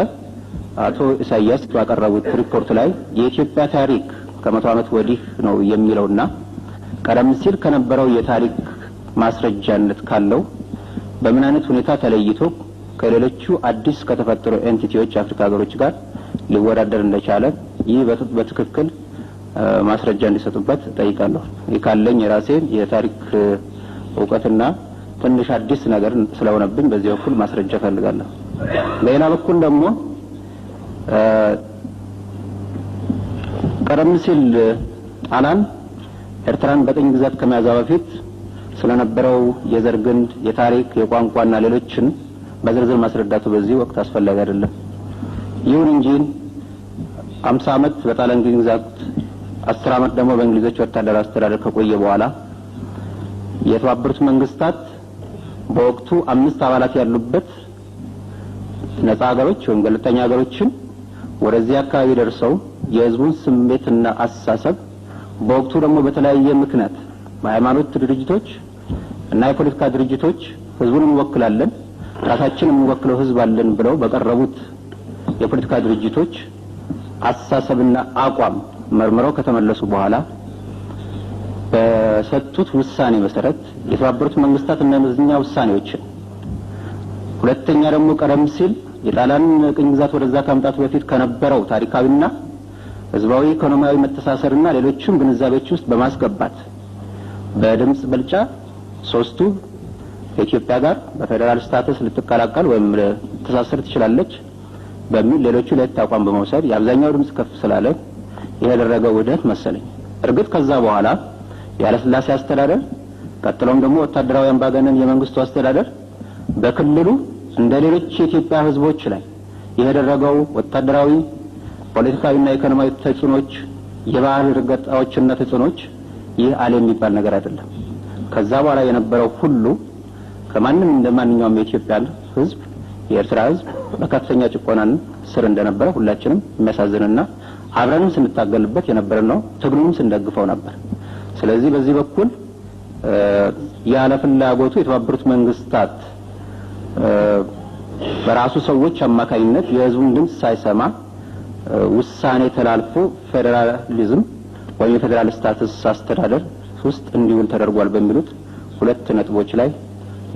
አቶ ኢሳያስ ባቀረቡት ሪፖርት ላይ የኢትዮጵያ ታሪክ ከ100 ዓመት ወዲህ ነው የሚለውና ቀደም ሲል ከነበረው የታሪክ ማስረጃነት ካለው በምን አይነት ሁኔታ ተለይቶ ከሌሎቹ አዲስ ከተፈጠሩ ኤንቲቲዎች አፍሪካ ሀገሮች ጋር ሊወዳደር እንደቻለ ይህ በትክክል ማስረጃ እንዲሰጡበት ጠይቃለሁ። ይካለኝ የራሴን የታሪክ ዕውቀትና ትንሽ አዲስ ነገር ስለሆነብኝ በዚህ በኩል ማስረጃ ፈልጋለሁ። በሌላ በኩል ደግሞ ቀደም ሲል ጣሊያን ኤርትራን በቅኝ ግዛት ከመያዟ በፊት ስለነበረው የዘር ግንድ፣ የታሪክ፣ የቋንቋና ሌሎችን በዝርዝር ማስረዳቱ በዚህ ወቅት አስፈላጊ አይደለም። ይሁን እንጂ 50 ዓመት በጣሊያን ቅኝ ግዛት 10 ዓመት ደግሞ በእንግሊዞች ወታደራዊ አስተዳደር ከቆየ በኋላ የተባበሩት መንግስታት በወቅቱ 5 አባላት ያሉበት ነፃ ሀገሮች ወይም ገለልተኛ ሀገሮችን ወደዚህ አካባቢ ደርሰው የህዝቡን ስሜትና አስተሳሰብ በወቅቱ ደግሞ በተለያየ ምክንያት በሃይማኖት ድርጅቶች እና የፖለቲካ ድርጅቶች ህዝቡን እንወክላለን ራሳችንን እንወክለው ህዝብ አለን ብለው በቀረቡት የፖለቲካ ድርጅቶች አስተሳሰብና አቋም መርምረው ከተመለሱ በኋላ በሰጡት ውሳኔ መሰረት የተባበሩት መንግስታት እነዚህኛ ውሳኔዎችን ሁለተኛ ደግሞ ቀደም ሲል የጣሊያን ቅኝ ግዛት ወደዛ ከመምጣቱ በፊት ከነበረው ታሪካዊና ህዝባዊ ኢኮኖሚያዊ መተሳሰርና ሌሎችም ግንዛቤዎች ውስጥ በማስገባት በድምጽ ብልጫ ሶስቱ ከኢትዮጵያ ጋር በፌደራል ስታተስ ልትቀላቀል ወይም ልትተሳሰር ትችላለች በሚል ሌሎቹ ሁለት አቋም በመውሰድ የአብዛኛው ድምጽ ከፍ ስላለ ያደረገው ውህደት መሰለኝ። እርግጥ ከዛ በኋላ ያለ ስላሴ አስተዳደር ቀጥሎም ደግሞ ወታደራዊ አምባገነን የመንግስቱ አስተዳደር በክልሉ እንደ ሌሎች የኢትዮጵያ ህዝቦች ላይ ያደረገው ወታደራዊ ፖለቲካዊና ኢኮኖሚያዊ ተጽዕኖች የባህል ረገጣዎችና ተጽዕኖች ይህ ዓለም የሚባል ነገር አይደለም። ከዛ በኋላ የነበረው ሁሉ ከማንም እንደማንኛውም የኢትዮጵያ ህዝብ የኤርትራ ህዝብ በከፍተኛ ጭቆናን ስር እንደነበረ ሁላችንም የሚያሳዝንና አብረንም ስንታገልበት የነበረ ነው። ትግሉንም ስንደግፈው ነበር። ስለዚህ በዚህ በኩል ያለ ፍላጎቱ የተባበሩት መንግስታት በራሱ ሰዎች አማካይነት የህዝቡን ድምጽ ሳይሰማ ውሳኔ ተላልፎ ፌደራሊዝም ወይም የፌደራል ስታተስ አስተዳደር ውስጥ እንዲውል ተደርጓል በሚሉት ሁለት ነጥቦች ላይ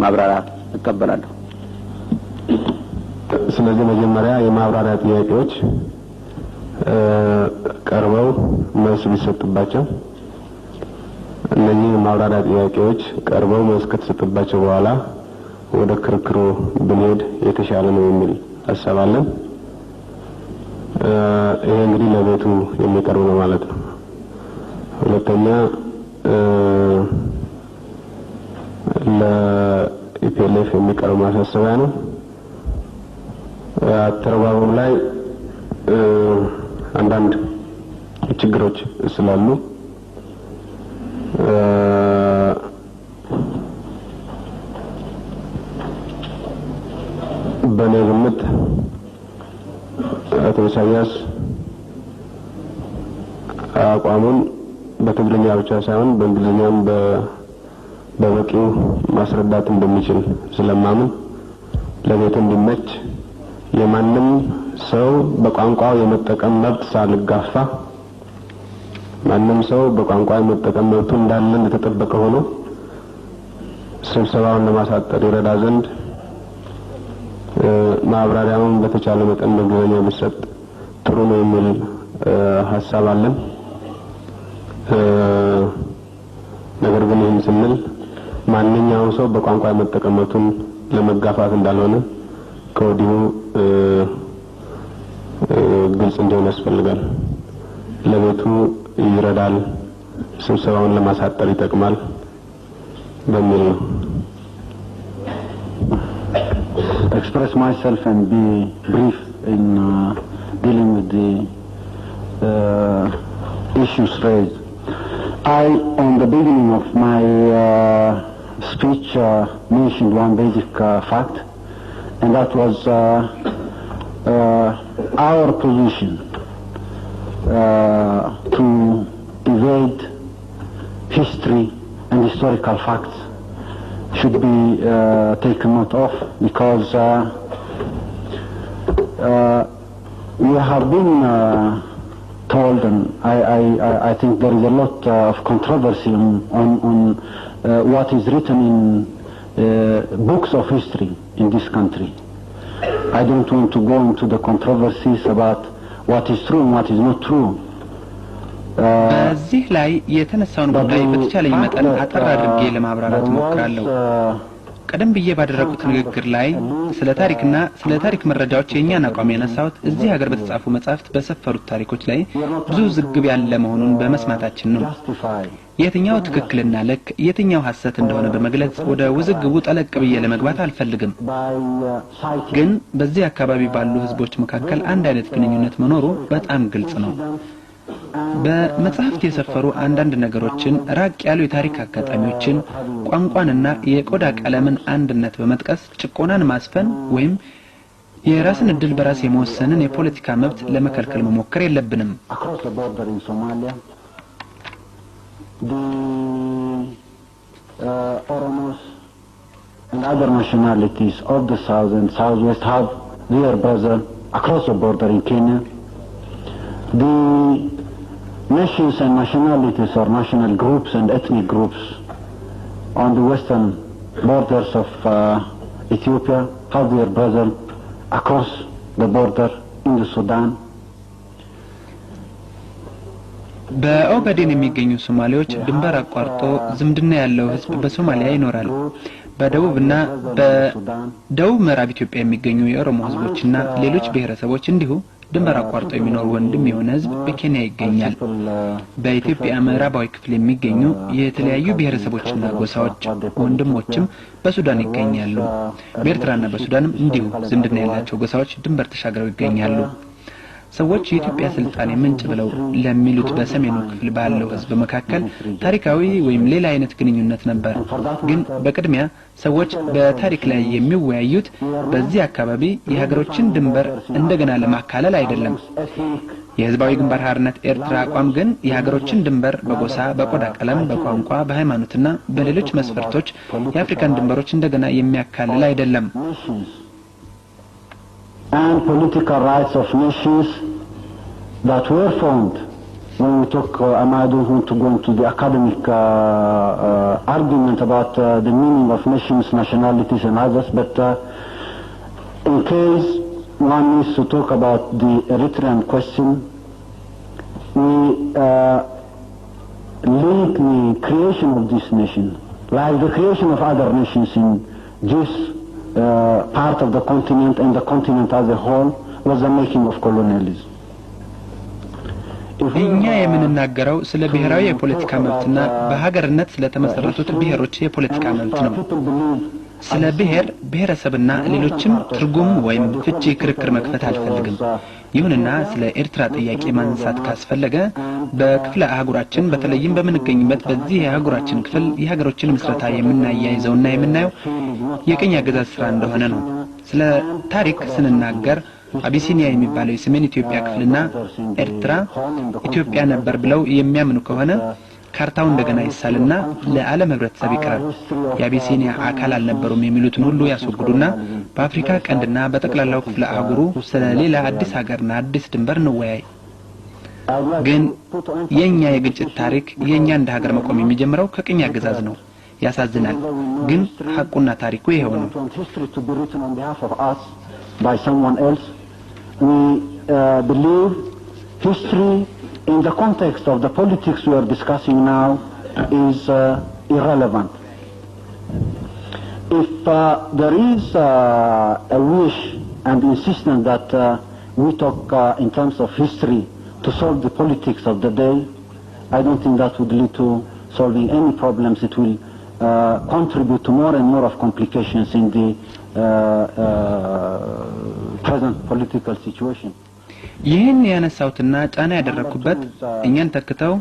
ማብራሪያ እቀበላለሁ። ስለዚህ መጀመሪያ የማብራሪያ ጥያቄዎች ቀርበው መልስ ቢሰጥባቸው እነዚህ ማብራሪያ ጥያቄዎች ቀርበው መልስ ከተሰጠባቸው በኋላ ወደ ክርክሩ ብንሄድ የተሻለ ነው የሚል ሐሳብ አለን። ይሄ እንግዲህ ለቤቱ የሚቀርብ ነው ማለት ነው። ሁለተኛ ለኢፒኤልኤፍ የሚቀርብ ማሳሰቢያ ነው። አተረጓጎም ላይ አንዳንድ ችግሮች ስላሉ በእኔ ግምት አቶ ኢሳያስ አቋሙን በትግርኛ ብቻ ሳይሆን በእንግሊዝኛም በበቂው ማስረዳት እንደሚችል ስለማምን ለቤቱ እንዲመች የማንም ሰው በቋንቋው የመጠቀም መብት ሳልጋፋ ማንም ሰው በቋንቋው የመጠቀም መብቱ እንዳለ እንደተጠበቀ ሆኖ ስብሰባውን ለማሳጠር ይረዳ ዘንድ ማብራሪያውን በተቻለ መጠን በእንግሊዝኛ ቢሰጥ ጥሩ ነው የሚል ሐሳብ አለን። ነገር ግን ይህን ስንል ማንኛውም ሰው በቋንቋ የመጠቀም መብቱን ለመጋፋት እንዳልሆነ ከወዲሁ ግልጽ እንዲሆን ያስፈልጋል። ለቤቱ ይረዳል፣ ስብሰባውን ለማሳጠር ይጠቅማል በሚል ነው። Express myself and be brief in dealing with the issues raised. I, on the beginning of my speech, mentioned one basic fact, and that was our position to evade history and historical facts should be taken note of, because we have been told, and I think there is a lot of controversy on what is written in books of history in this country. I don't want to go into the controversies about what is true and what is not true. በዚህ ላይ የተነሳውን ጉዳይ በተቻለኝ መጠን አጠር አድርጌ ለማብራራት ሞክራለሁ። ቀደም ብዬ ባደረኩት ንግግር ላይ ስለ ታሪክና ስለ ታሪክ መረጃዎች የኛን አቋም ያነሳሁት እዚህ ሀገር በተጻፉ መጻሕፍት በሰፈሩት ታሪኮች ላይ ብዙ ዝግብ ያለ መሆኑን በመስማታችን ነው። የትኛው ትክክልና ልክ የትኛው ሐሰት እንደሆነ በመግለጽ ወደ ውዝግቡ ጠለቅ ብዬ ለመግባት አልፈልግም። ግን በዚህ አካባቢ ባሉ ህዝቦች መካከል አንድ አይነት ግንኙነት መኖሩ በጣም ግልጽ ነው። በመጽሐፍት የሰፈሩ አንዳንድ ነገሮችን ራቅ ያሉ የታሪክ አጋጣሚዎችን ቋንቋንና የቆዳ ቀለምን አንድነት በመጥቀስ ጭቆናን ማስፈን ወይም የራስን እድል በራስ የመወሰንን የፖለቲካ መብት ለመከልከል መሞከር የለብንም። Oromos and other nationalities of the south and southwest have their brother across the border in Kenya. The nations and nationalities or national groups and ethnic groups on the western borders of Ethiopia have their brother across the border in the Sudan. በኦጋዴን የሚገኙ ሶማሌዎች ድንበር አቋርጦ ዝምድና ያለው ህዝብ በሶማሊያ ይኖራል። በደቡብና በደቡብ ምዕራብ ኢትዮጵያ የሚገኙ የኦሮሞ ህዝቦችና ሌሎች ብሔረሰቦች እንዲሁ ድንበር አቋርጦ የሚኖር ወንድም የሆነ ህዝብ በኬንያ ይገኛል። በኢትዮጵያ ምዕራባዊ ክፍል የሚገኙ የተለያዩ ብሔረሰቦችና ጎሳዎች ወንድሞችም በሱዳን ይገኛሉ። በኤርትራና በሱዳንም እንዲሁ ዝምድና ያላቸው ጎሳዎች ድንበር ተሻግረው ይገኛሉ። ሰዎች የኢትዮጵያ ስልጣኔ ምንጭ ብለው ለሚሉት በሰሜኑ ክፍል ባለው ህዝብ መካከል ታሪካዊ ወይም ሌላ አይነት ግንኙነት ነበር። ግን በቅድሚያ ሰዎች በታሪክ ላይ የሚወያዩት በዚህ አካባቢ የሀገሮችን ድንበር እንደገና ለማካለል አይደለም። የህዝባዊ ግንባር ሓርነት ኤርትራ አቋም ግን የሀገሮችን ድንበር በጎሳ፣ በቆዳ ቀለም፣ በቋንቋ፣ በሃይማኖትና በሌሎች መስፈርቶች የአፍሪካን ድንበሮች እንደገና የሚያካልል አይደለም። And political rights of nations that were formed. When we talk, I don't want to go into the academic argument about the meaning of nations, nationalities and others, but in case one needs to talk about the Eritrean question, we link the creation of this nation, like the creation of other nations in this part of the continent and the continent as a whole, was the making of colonialism. እኛ የምንናገረው ስለ ብሔራዊ የፖለቲካ መብትና በሀገርነት ስለተመሰረቱት ብሔሮች የፖለቲካ መብት ነው። ስለ ብሔር ብሔረሰብና ሌሎችም ትርጉም ወይም ፍቺ ክርክር መክፈት አልፈልግም። ይሁንና ስለ ኤርትራ ጥያቄ ማንሳት ካስፈለገ በክፍለ አህጉራችን በተለይም በመንገኝበት በዚህ የአህጉራችን ክፍል የሀገሮችን ምስረታ የምናያይዘውና የምናየው የቅኝ አገዛዝ ስራ እንደሆነ ነው። ስለ ታሪክ ስንናገር አቢሲኒያ የሚባለው የሰሜን ኢትዮጵያ ክፍልና ኤርትራ ኢትዮጵያ ነበር ብለው የሚያምኑ ከሆነ ካርታው እንደገና ይሳልና ለዓለም ህብረተሰብ ይቀርብ። የአቢሲኒያ አካል አልነበሩም የሚሉትን ሁሉ ያስወግዱና በአፍሪካ ቀንድና በጠቅላላው ክፍለ አህጉሩ ስለ ሌላ አዲስ ሀገርና አዲስ ድንበር እንወያይ። ግን የኛ የግጭት ታሪክ የኛ እንደ ሀገር መቆም የሚጀምረው ከቅኝ አገዛዝ ነው። ያሳዝናል፣ ግን ሐቁና ታሪኩ ይሄው ነው። By someone else, we believe history in the context of the politics we are discussing now is irrelevant. If there is a wish and insistence that we talk in terms of history to solve the politics of the day, I don't think that would lead to solving any problems. It will contribute to more and more of complications in the present political situation. ይህን ያነሳውትና ጫና ያደረኩበት እኛን ተከተው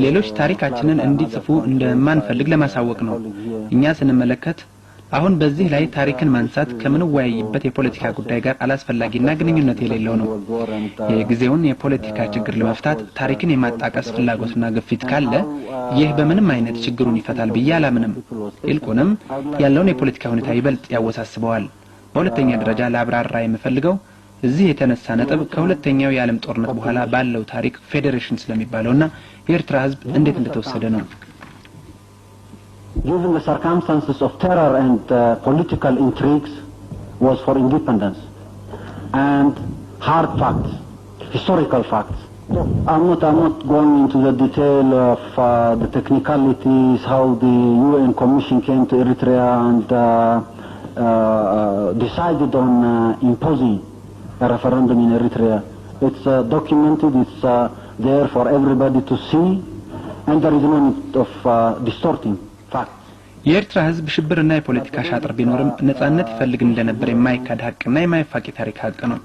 ሌሎች ታሪካችንን እንዲጽፉ እንደማንፈልግ ለማሳወቅ ነው። እኛ ስንመለከት አሁን በዚህ ላይ ታሪክን ማንሳት ከምን ወያይበት የፖለቲካ ጉዳይ ጋር አላስፈላጊና ግንኙነት የሌለው ነው። የጊዜውን የፖለቲካ ችግር ለመፍታት ታሪክን የማጣቀስ ፍላጎትና ግፊት ካለ ይህ በምንም አይነት ችግሩን ይፈታል ብዬ አላምንም። ይልቁንም ያለውን የፖለቲካ ሁኔታ ይበልጥ ያወሳስበዋል። በሁለተኛ ደረጃ ለአብራራ የምፈልገው እዚህ የተነሳ ነጥብ ከሁለተኛው የዓለም ጦርነት በኋላ ባለው ታሪክ ፌዴሬሽን ስለሚባለውና የኤርትራ ህዝብ እንዴት እንደተወሰደ ነው። Given the circumstances of terror and political intrigues was for independence and hard facts, historical facts. I'm not going into the detail of the technicalities, how the UN Commission came to Eritrea and decided on imposing a referendum in Eritrea. It's documented, it's there for everybody to see, and there is no need of distorting facts. የኤርትራ ህዝብ ሽብርና የፖለቲካ ሻጥር ቢኖርም ነጻነት ይፈልግ እንደነበር የማይካድ ሀቅና የማይፋቂ ታሪክ ሀቅ ነው።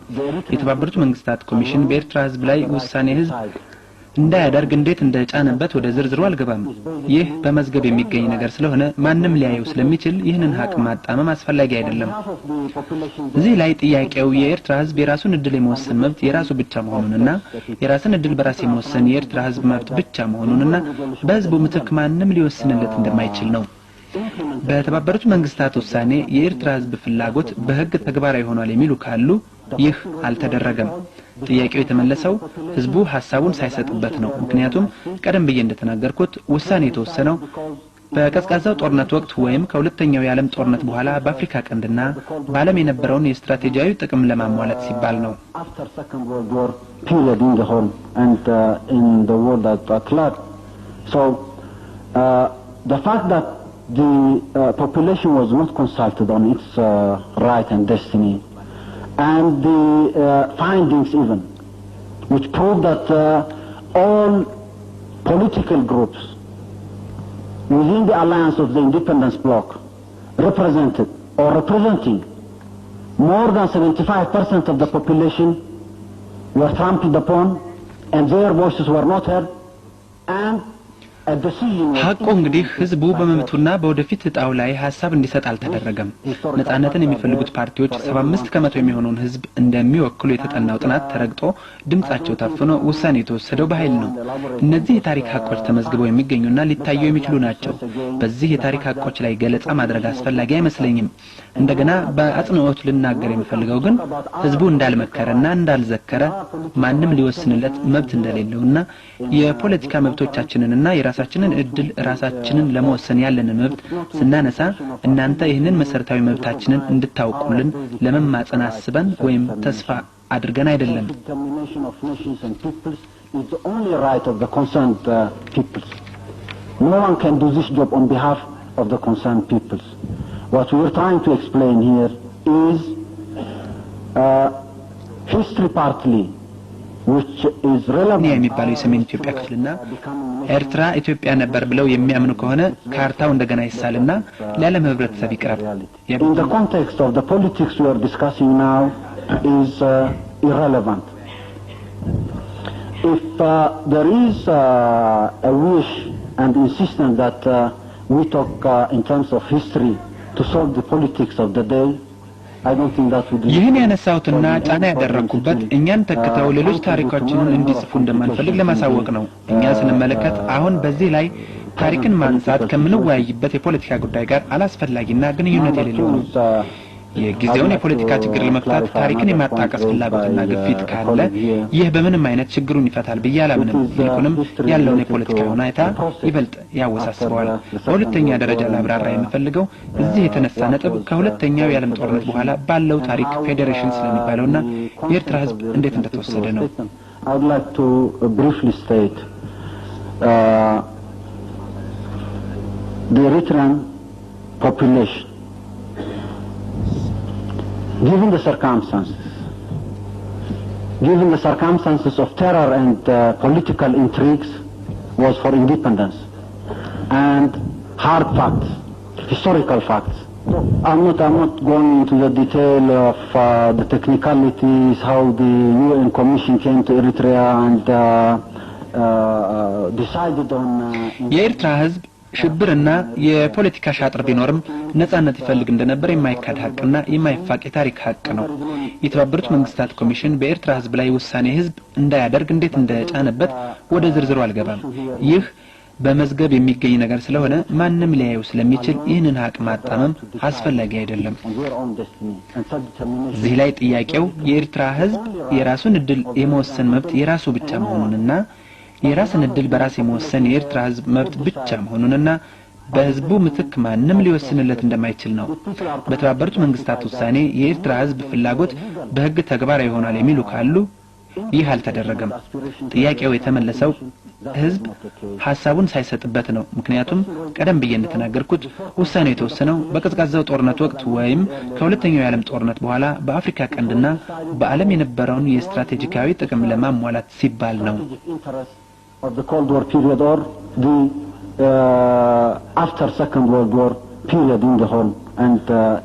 የተባበሩት መንግስታት ኮሚሽን በኤርትራ ህዝብ ላይ ውሳኔ ህዝብ እንዳያደርግ እንዴት እንደጫነበት ወደ ዝርዝሩ አልገባም። ይህ በመዝገብ የሚገኝ ነገር ስለሆነ ማንም ሊያየው ስለሚችል ይህንን ሀቅ ማጣመም አስፈላጊ አይደለም። እዚህ ላይ ጥያቄው የኤርትራ ህዝብ የራሱን እድል የመወሰን መብት የራሱ ብቻ መሆኑንና የራስን እድል በራስ የመወሰን የኤርትራ ህዝብ መብት ብቻ መሆኑንና በህዝቡ ምትክ ማንም ሊወስንለት እንደማይችል ነው። በተባበሩት መንግስታት ውሳኔ የኤርትራ ህዝብ ፍላጎት በህግ ተግባራዊ ሆኗል የሚሉ ካሉ ይህ አልተደረገም። ጥያቄው የተመለሰው ህዝቡ ሐሳቡን ሳይሰጥበት ነው። ምክንያቱም ቀደም ብዬ እንደተናገርኩት ውሳኔ የተወሰነው በቀዝቃዛው ጦርነት ወቅት ወይም ከሁለተኛው የዓለም ጦርነት በኋላ በአፍሪካ ቀንድና በዓለም የነበረውን የስትራቴጂያዊ ጥቅም ለማሟላት ሲባል ነው። After Second World War period in the whole and in the world at large. So the fact that the population was not consulted on its right and destiny, and the findings even, which prove that all political groups within the alliance of the independence bloc represented or representing more than 75% of the population were trampled upon and their voices were not heard, and ሀቁ እንግዲህ ህዝቡ በመብቱና በወደፊት እጣው ላይ ሐሳብ እንዲሰጥ አልተደረገም። ነጻነትን የሚፈልጉት ፓርቲዎች 75 ከመቶ የሚሆነውን ህዝብ እንደሚወክሉ የተጠናው ጥናት ተረግጦ ድምጻቸው ታፍኖ ውሳኔ የተወሰደው በኃይል ነው። እነዚህ የታሪክ ሀቆች ተመዝግበው የሚገኙና ሊታዩ የሚችሉ ናቸው። በዚህ የታሪክ ሀቆች ላይ ገለጻ ማድረግ አስፈላጊ አይመስለኝም። እንደገና በአጽንኦት ልናገር የምፈልገው ግን ህዝቡ እንዳልመከረና እንዳልዘከረ ማንም ሊወስንለት መብት እንደሌለውና የፖለቲካ መብቶቻችንንና የራሳችንን እድል ራሳችንን ለመወሰን ያለን መብት ስናነሳ እናንተ ይህንን መሰረታዊ መብታችንን እንድታውቁልን ለመማጸን አስበን ወይም ተስፋ አድርገን አይደለም። No one can do this job on behalf of the concerned peoples. What we are trying to explain here is history partly, which is relevant. የሚባለው የሰሜን ኢትዮጵያ ክፍልና ኤርትራ ኢትዮጵያ ነበር ብለው የሚያምኑ ከሆነ ካርታው እንደገና ይሳልና ለዓለም ህብረተሰብ ይቀርብ። In the context of the politics we are discussing now is irrelevant. If there is a wish and insistence that we talk in terms of history to solve the politics of the day, I don't think that would be. ይህን ያነሳውትና ጫና ያደረኩበት እኛን ተከታው ሌሎች ታሪኮችን እንዲጽፉ እንደማንፈልግ ለማሳወቅ ነው። እኛ ስንመለከት አሁን በዚህ ላይ ታሪክን ማንሳት ከምንወያይበት የፖለቲካ ጉዳይ ጋር አላስፈላጊና ግንኙነት የሌለው ነው። የጊዜውን የፖለቲካ ችግር ለመፍታት ታሪክን የማጣቀስ ፍላጎትና ግፊት ካለ ይህ በምንም አይነት ችግሩን ይፈታል ብዬ አላምንም። ይልቁንም ያለውን የፖለቲካ ሁኔታ ይበልጥ ያወሳስበዋል። በሁለተኛ ደረጃ ላብራራ የምፈልገው እዚህ የተነሳ ነጥብ ከሁለተኛው የዓለም ጦርነት በኋላ ባለው ታሪክ ፌዴሬሽን ስለሚባለውና የኤርትራ ህዝብ እንዴት እንደተወሰደ ነው። I would like to briefly state the Eritrean population, given the circumstances of terror and political intrigues, was for independence and hard facts, historical facts. I'm not going into the detail of the technicalities, how the UN Commission came to Eritrea and decided on የኤርትራ ህዝብ ሽብርና የፖለቲካ ሻጥር ቢኖርም ነጻነት ይፈልግ እንደነበር የማይካድ ሐቅና የማይፋቅ የታሪክ ሐቅ ነው። የተባበሩት መንግስታት ኮሚሽን በኤርትራ ህዝብ ላይ ውሳኔ ህዝብ እንዳያደርግ እንዴት እንደጫነበት ወደ ዝርዝሩ አልገባም። ይህ በመዝገብ የሚገኝ ነገር ስለሆነ ማንም ሊያየው ስለሚችል ይህንን ሐቅ ማጣመም አስፈላጊ አይደለም። እዚህ ላይ ጥያቄው የኤርትራ ህዝብ የራሱን እድል የመወሰን መብት የራሱ ብቻ መሆኑንና የራስን እድል በራስ የመወሰን የኤርትራ ህዝብ መብት ብቻ መሆኑንና በህዝቡ ምትክ ማንም ሊወስንለት እንደማይችል ነው። በተባበሩት መንግስታት ውሳኔ የኤርትራ ህዝብ ፍላጎት በህግ ተግባራዊ ይሆናል የሚሉ ካሉ ይህ አልተደረገም። ጥያቄው የተመለሰው ህዝብ ሐሳቡን ሳይሰጥበት ነው። ምክንያቱም ቀደም ብዬ እንደተናገርኩት ውሳኔው የተወሰነው በቀዝቃዛው ጦርነት ወቅት ወይም ከሁለተኛው የዓለም ጦርነት በኋላ በአፍሪካ ቀንድና በዓለም የነበረውን የስትራቴጂካዊ ጥቅም ለማሟላት ሲባል ነው። of the Cold War period or the after Second World War period in the whole and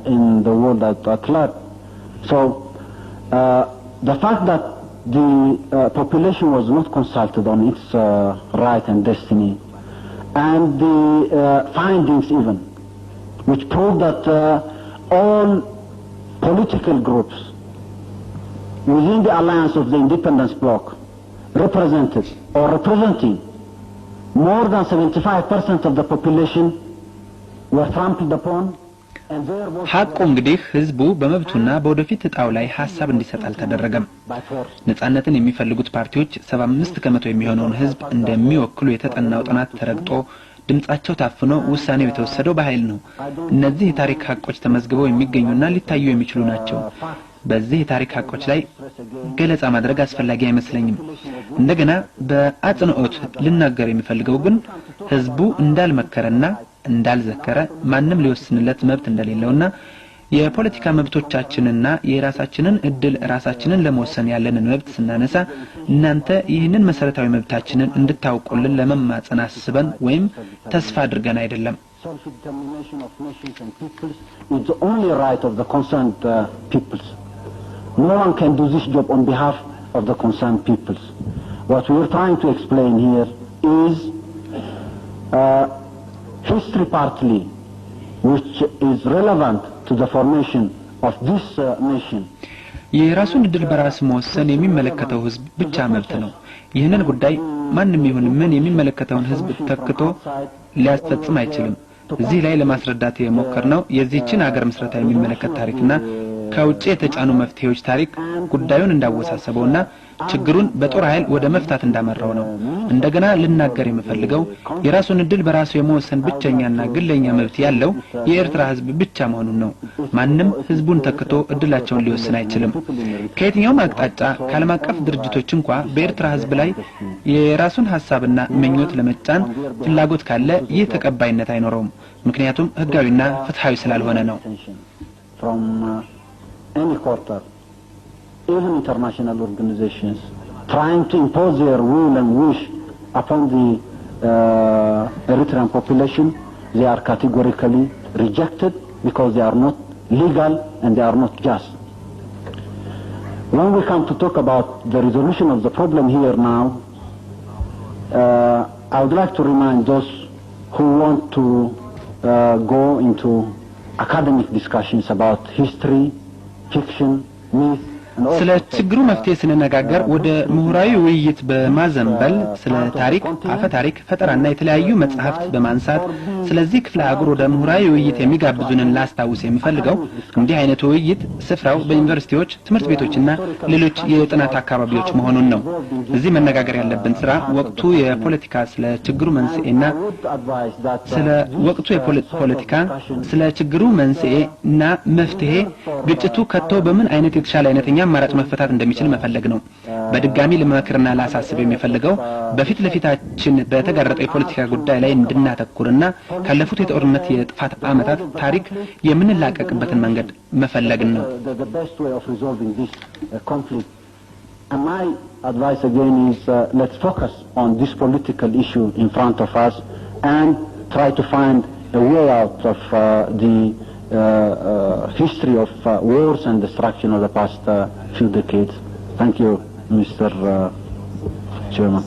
in the world at large. So the fact that the population was not consulted on its right and destiny, and the findings even, which prove that all political groups within the alliance of the independence bloc represented or representing more than 75% of the population were trampled upon. ሐቁ እንግዲህ ህዝቡ በመብቱና በወደፊት እጣው ላይ ሐሳብ እንዲሰጥ አልተደረገም። ነጻነትን የሚፈልጉት ፓርቲዎች 75% የሚሆነውን ህዝብ እንደሚወክሉ የተጠናው ጥናት ተረግጦ ድምጻቸው ታፍኖ ውሳኔው የተወሰደው በኃይል ነው። እነዚህ የታሪክ ሐቆች ተመዝግበው የሚገኙና ሊታዩ የሚችሉ ናቸው። በዚህ የታሪክ ሐቆች ላይ ገለጻ ማድረግ አስፈላጊ አይመስለኝም። እንደገና በአጽንኦት ልናገር የሚፈልገው ግን ህዝቡ እንዳልመከረና እንዳልዘከረ ማንም ሊወስንለት መብት እንደሌለውና የፖለቲካ መብቶቻችንና የራሳችንን እድል ራሳችንን ለመወሰን ያለንን መብት ስናነሳ እናንተ ይህንን መሰረታዊ መብታችንን እንድታውቁልን ለመማጸን አስበን ወይም ተስፋ አድርገን አይደለም። Self-determination of nations and peoples is the only right of the concerned peoples. No one can do this job on behalf of the concerned peoples. What we are trying to explain here is history partly, which is relevant to the formation of this nation. የራሱን እድል በራስ መወሰን የሚመለከተው ህዝብ ብቻ መብት ነው። ይህንን ጉዳይ ማንም ይሁን ምን የሚመለከተውን ህዝብ ተክቶ ሊያስፈጽም አይችልም። እዚህ ላይ ለማስረዳት የሞከርነው የዚህችን ሀገር መስረታ የሚመለከት ታሪክና ከውጪ የተጫኑ መፍትሄዎች ታሪክ ጉዳዩን እንዳወሳሰበውና ችግሩን በጦር ኃይል ወደ መፍታት እንዳመራው ነው። እንደገና ልናገር የምፈልገው የራሱን እድል በራሱ የመወሰን ብቸኛና ግለኛ መብት ያለው የኤርትራ ህዝብ ብቻ መሆኑን ነው። ማንም ህዝቡን ተክቶ እድላቸውን ሊወስን አይችልም። ከየትኛውም አቅጣጫ ከዓለም አቀፍ ድርጅቶች እንኳን በኤርትራ ህዝብ ላይ የራሱን ሐሳብና ምኞት ለመጫን ፍላጎት ካለ ይህ ተቀባይነት አይኖረውም። ምክንያቱም ህጋዊና ፍትሃዊ ስላልሆነ ነው። From any quarter, even international organizations trying to impose their will and wish upon the Eritrean population, they are categorically rejected because they are not legal and they are not just. When we come to talk about the resolution of the problem here now, I would like to remind those who want to go into academic discussions about history, fiction, myth, ስለ ችግሩ መፍትሄ ስንነጋገር ወደ ምሁራዊ ውይይት በማዘንበል ስለ ታሪክ፣ አፈ ታሪክ፣ ፈጠራና የተለያዩ መጽሐፍት በማንሳት ስለዚህ ክፍለ ሀገር ወደ ምሁራዊ ውይይት የሚጋብዙንን ላስታውስ የምፈልገው እንዲህ አይነቱ ውይይት ስፍራው በዩኒቨርሲቲዎች፣ ትምህርት ቤቶችና ሌሎች የጥናት አካባቢዎች መሆኑን ነው። እዚህ መነጋገር ያለብን ስራ ወቅቱ የፖለቲካ ስለ ችግሩ መንስኤና ስለ ወቅቱ የፖለቲካ ስለ ችግሩ መንስኤና መፍትሄ ግጭቱ ከቶ በምን አይነት የተሻለ አይነተኛ አማራጭ መፈታት እንደሚችል መፈለግ ነው። በድጋሚ ለማከርና ላሳስብ የሚፈልገው በፊት ለፊታችን በተጋረጠው የፖለቲካ ጉዳይ ላይ እንድናተኩርና ካለፉት የጦርነት የጥፋት አመታት ታሪክ የምንላቀቅበትን መንገድ መፈለግ ነው። And my advice again is let's focus on this political issue in front of us and try to find a way out of the history of wars and destruction of the past few decades. Thank you, Mr. Chairman.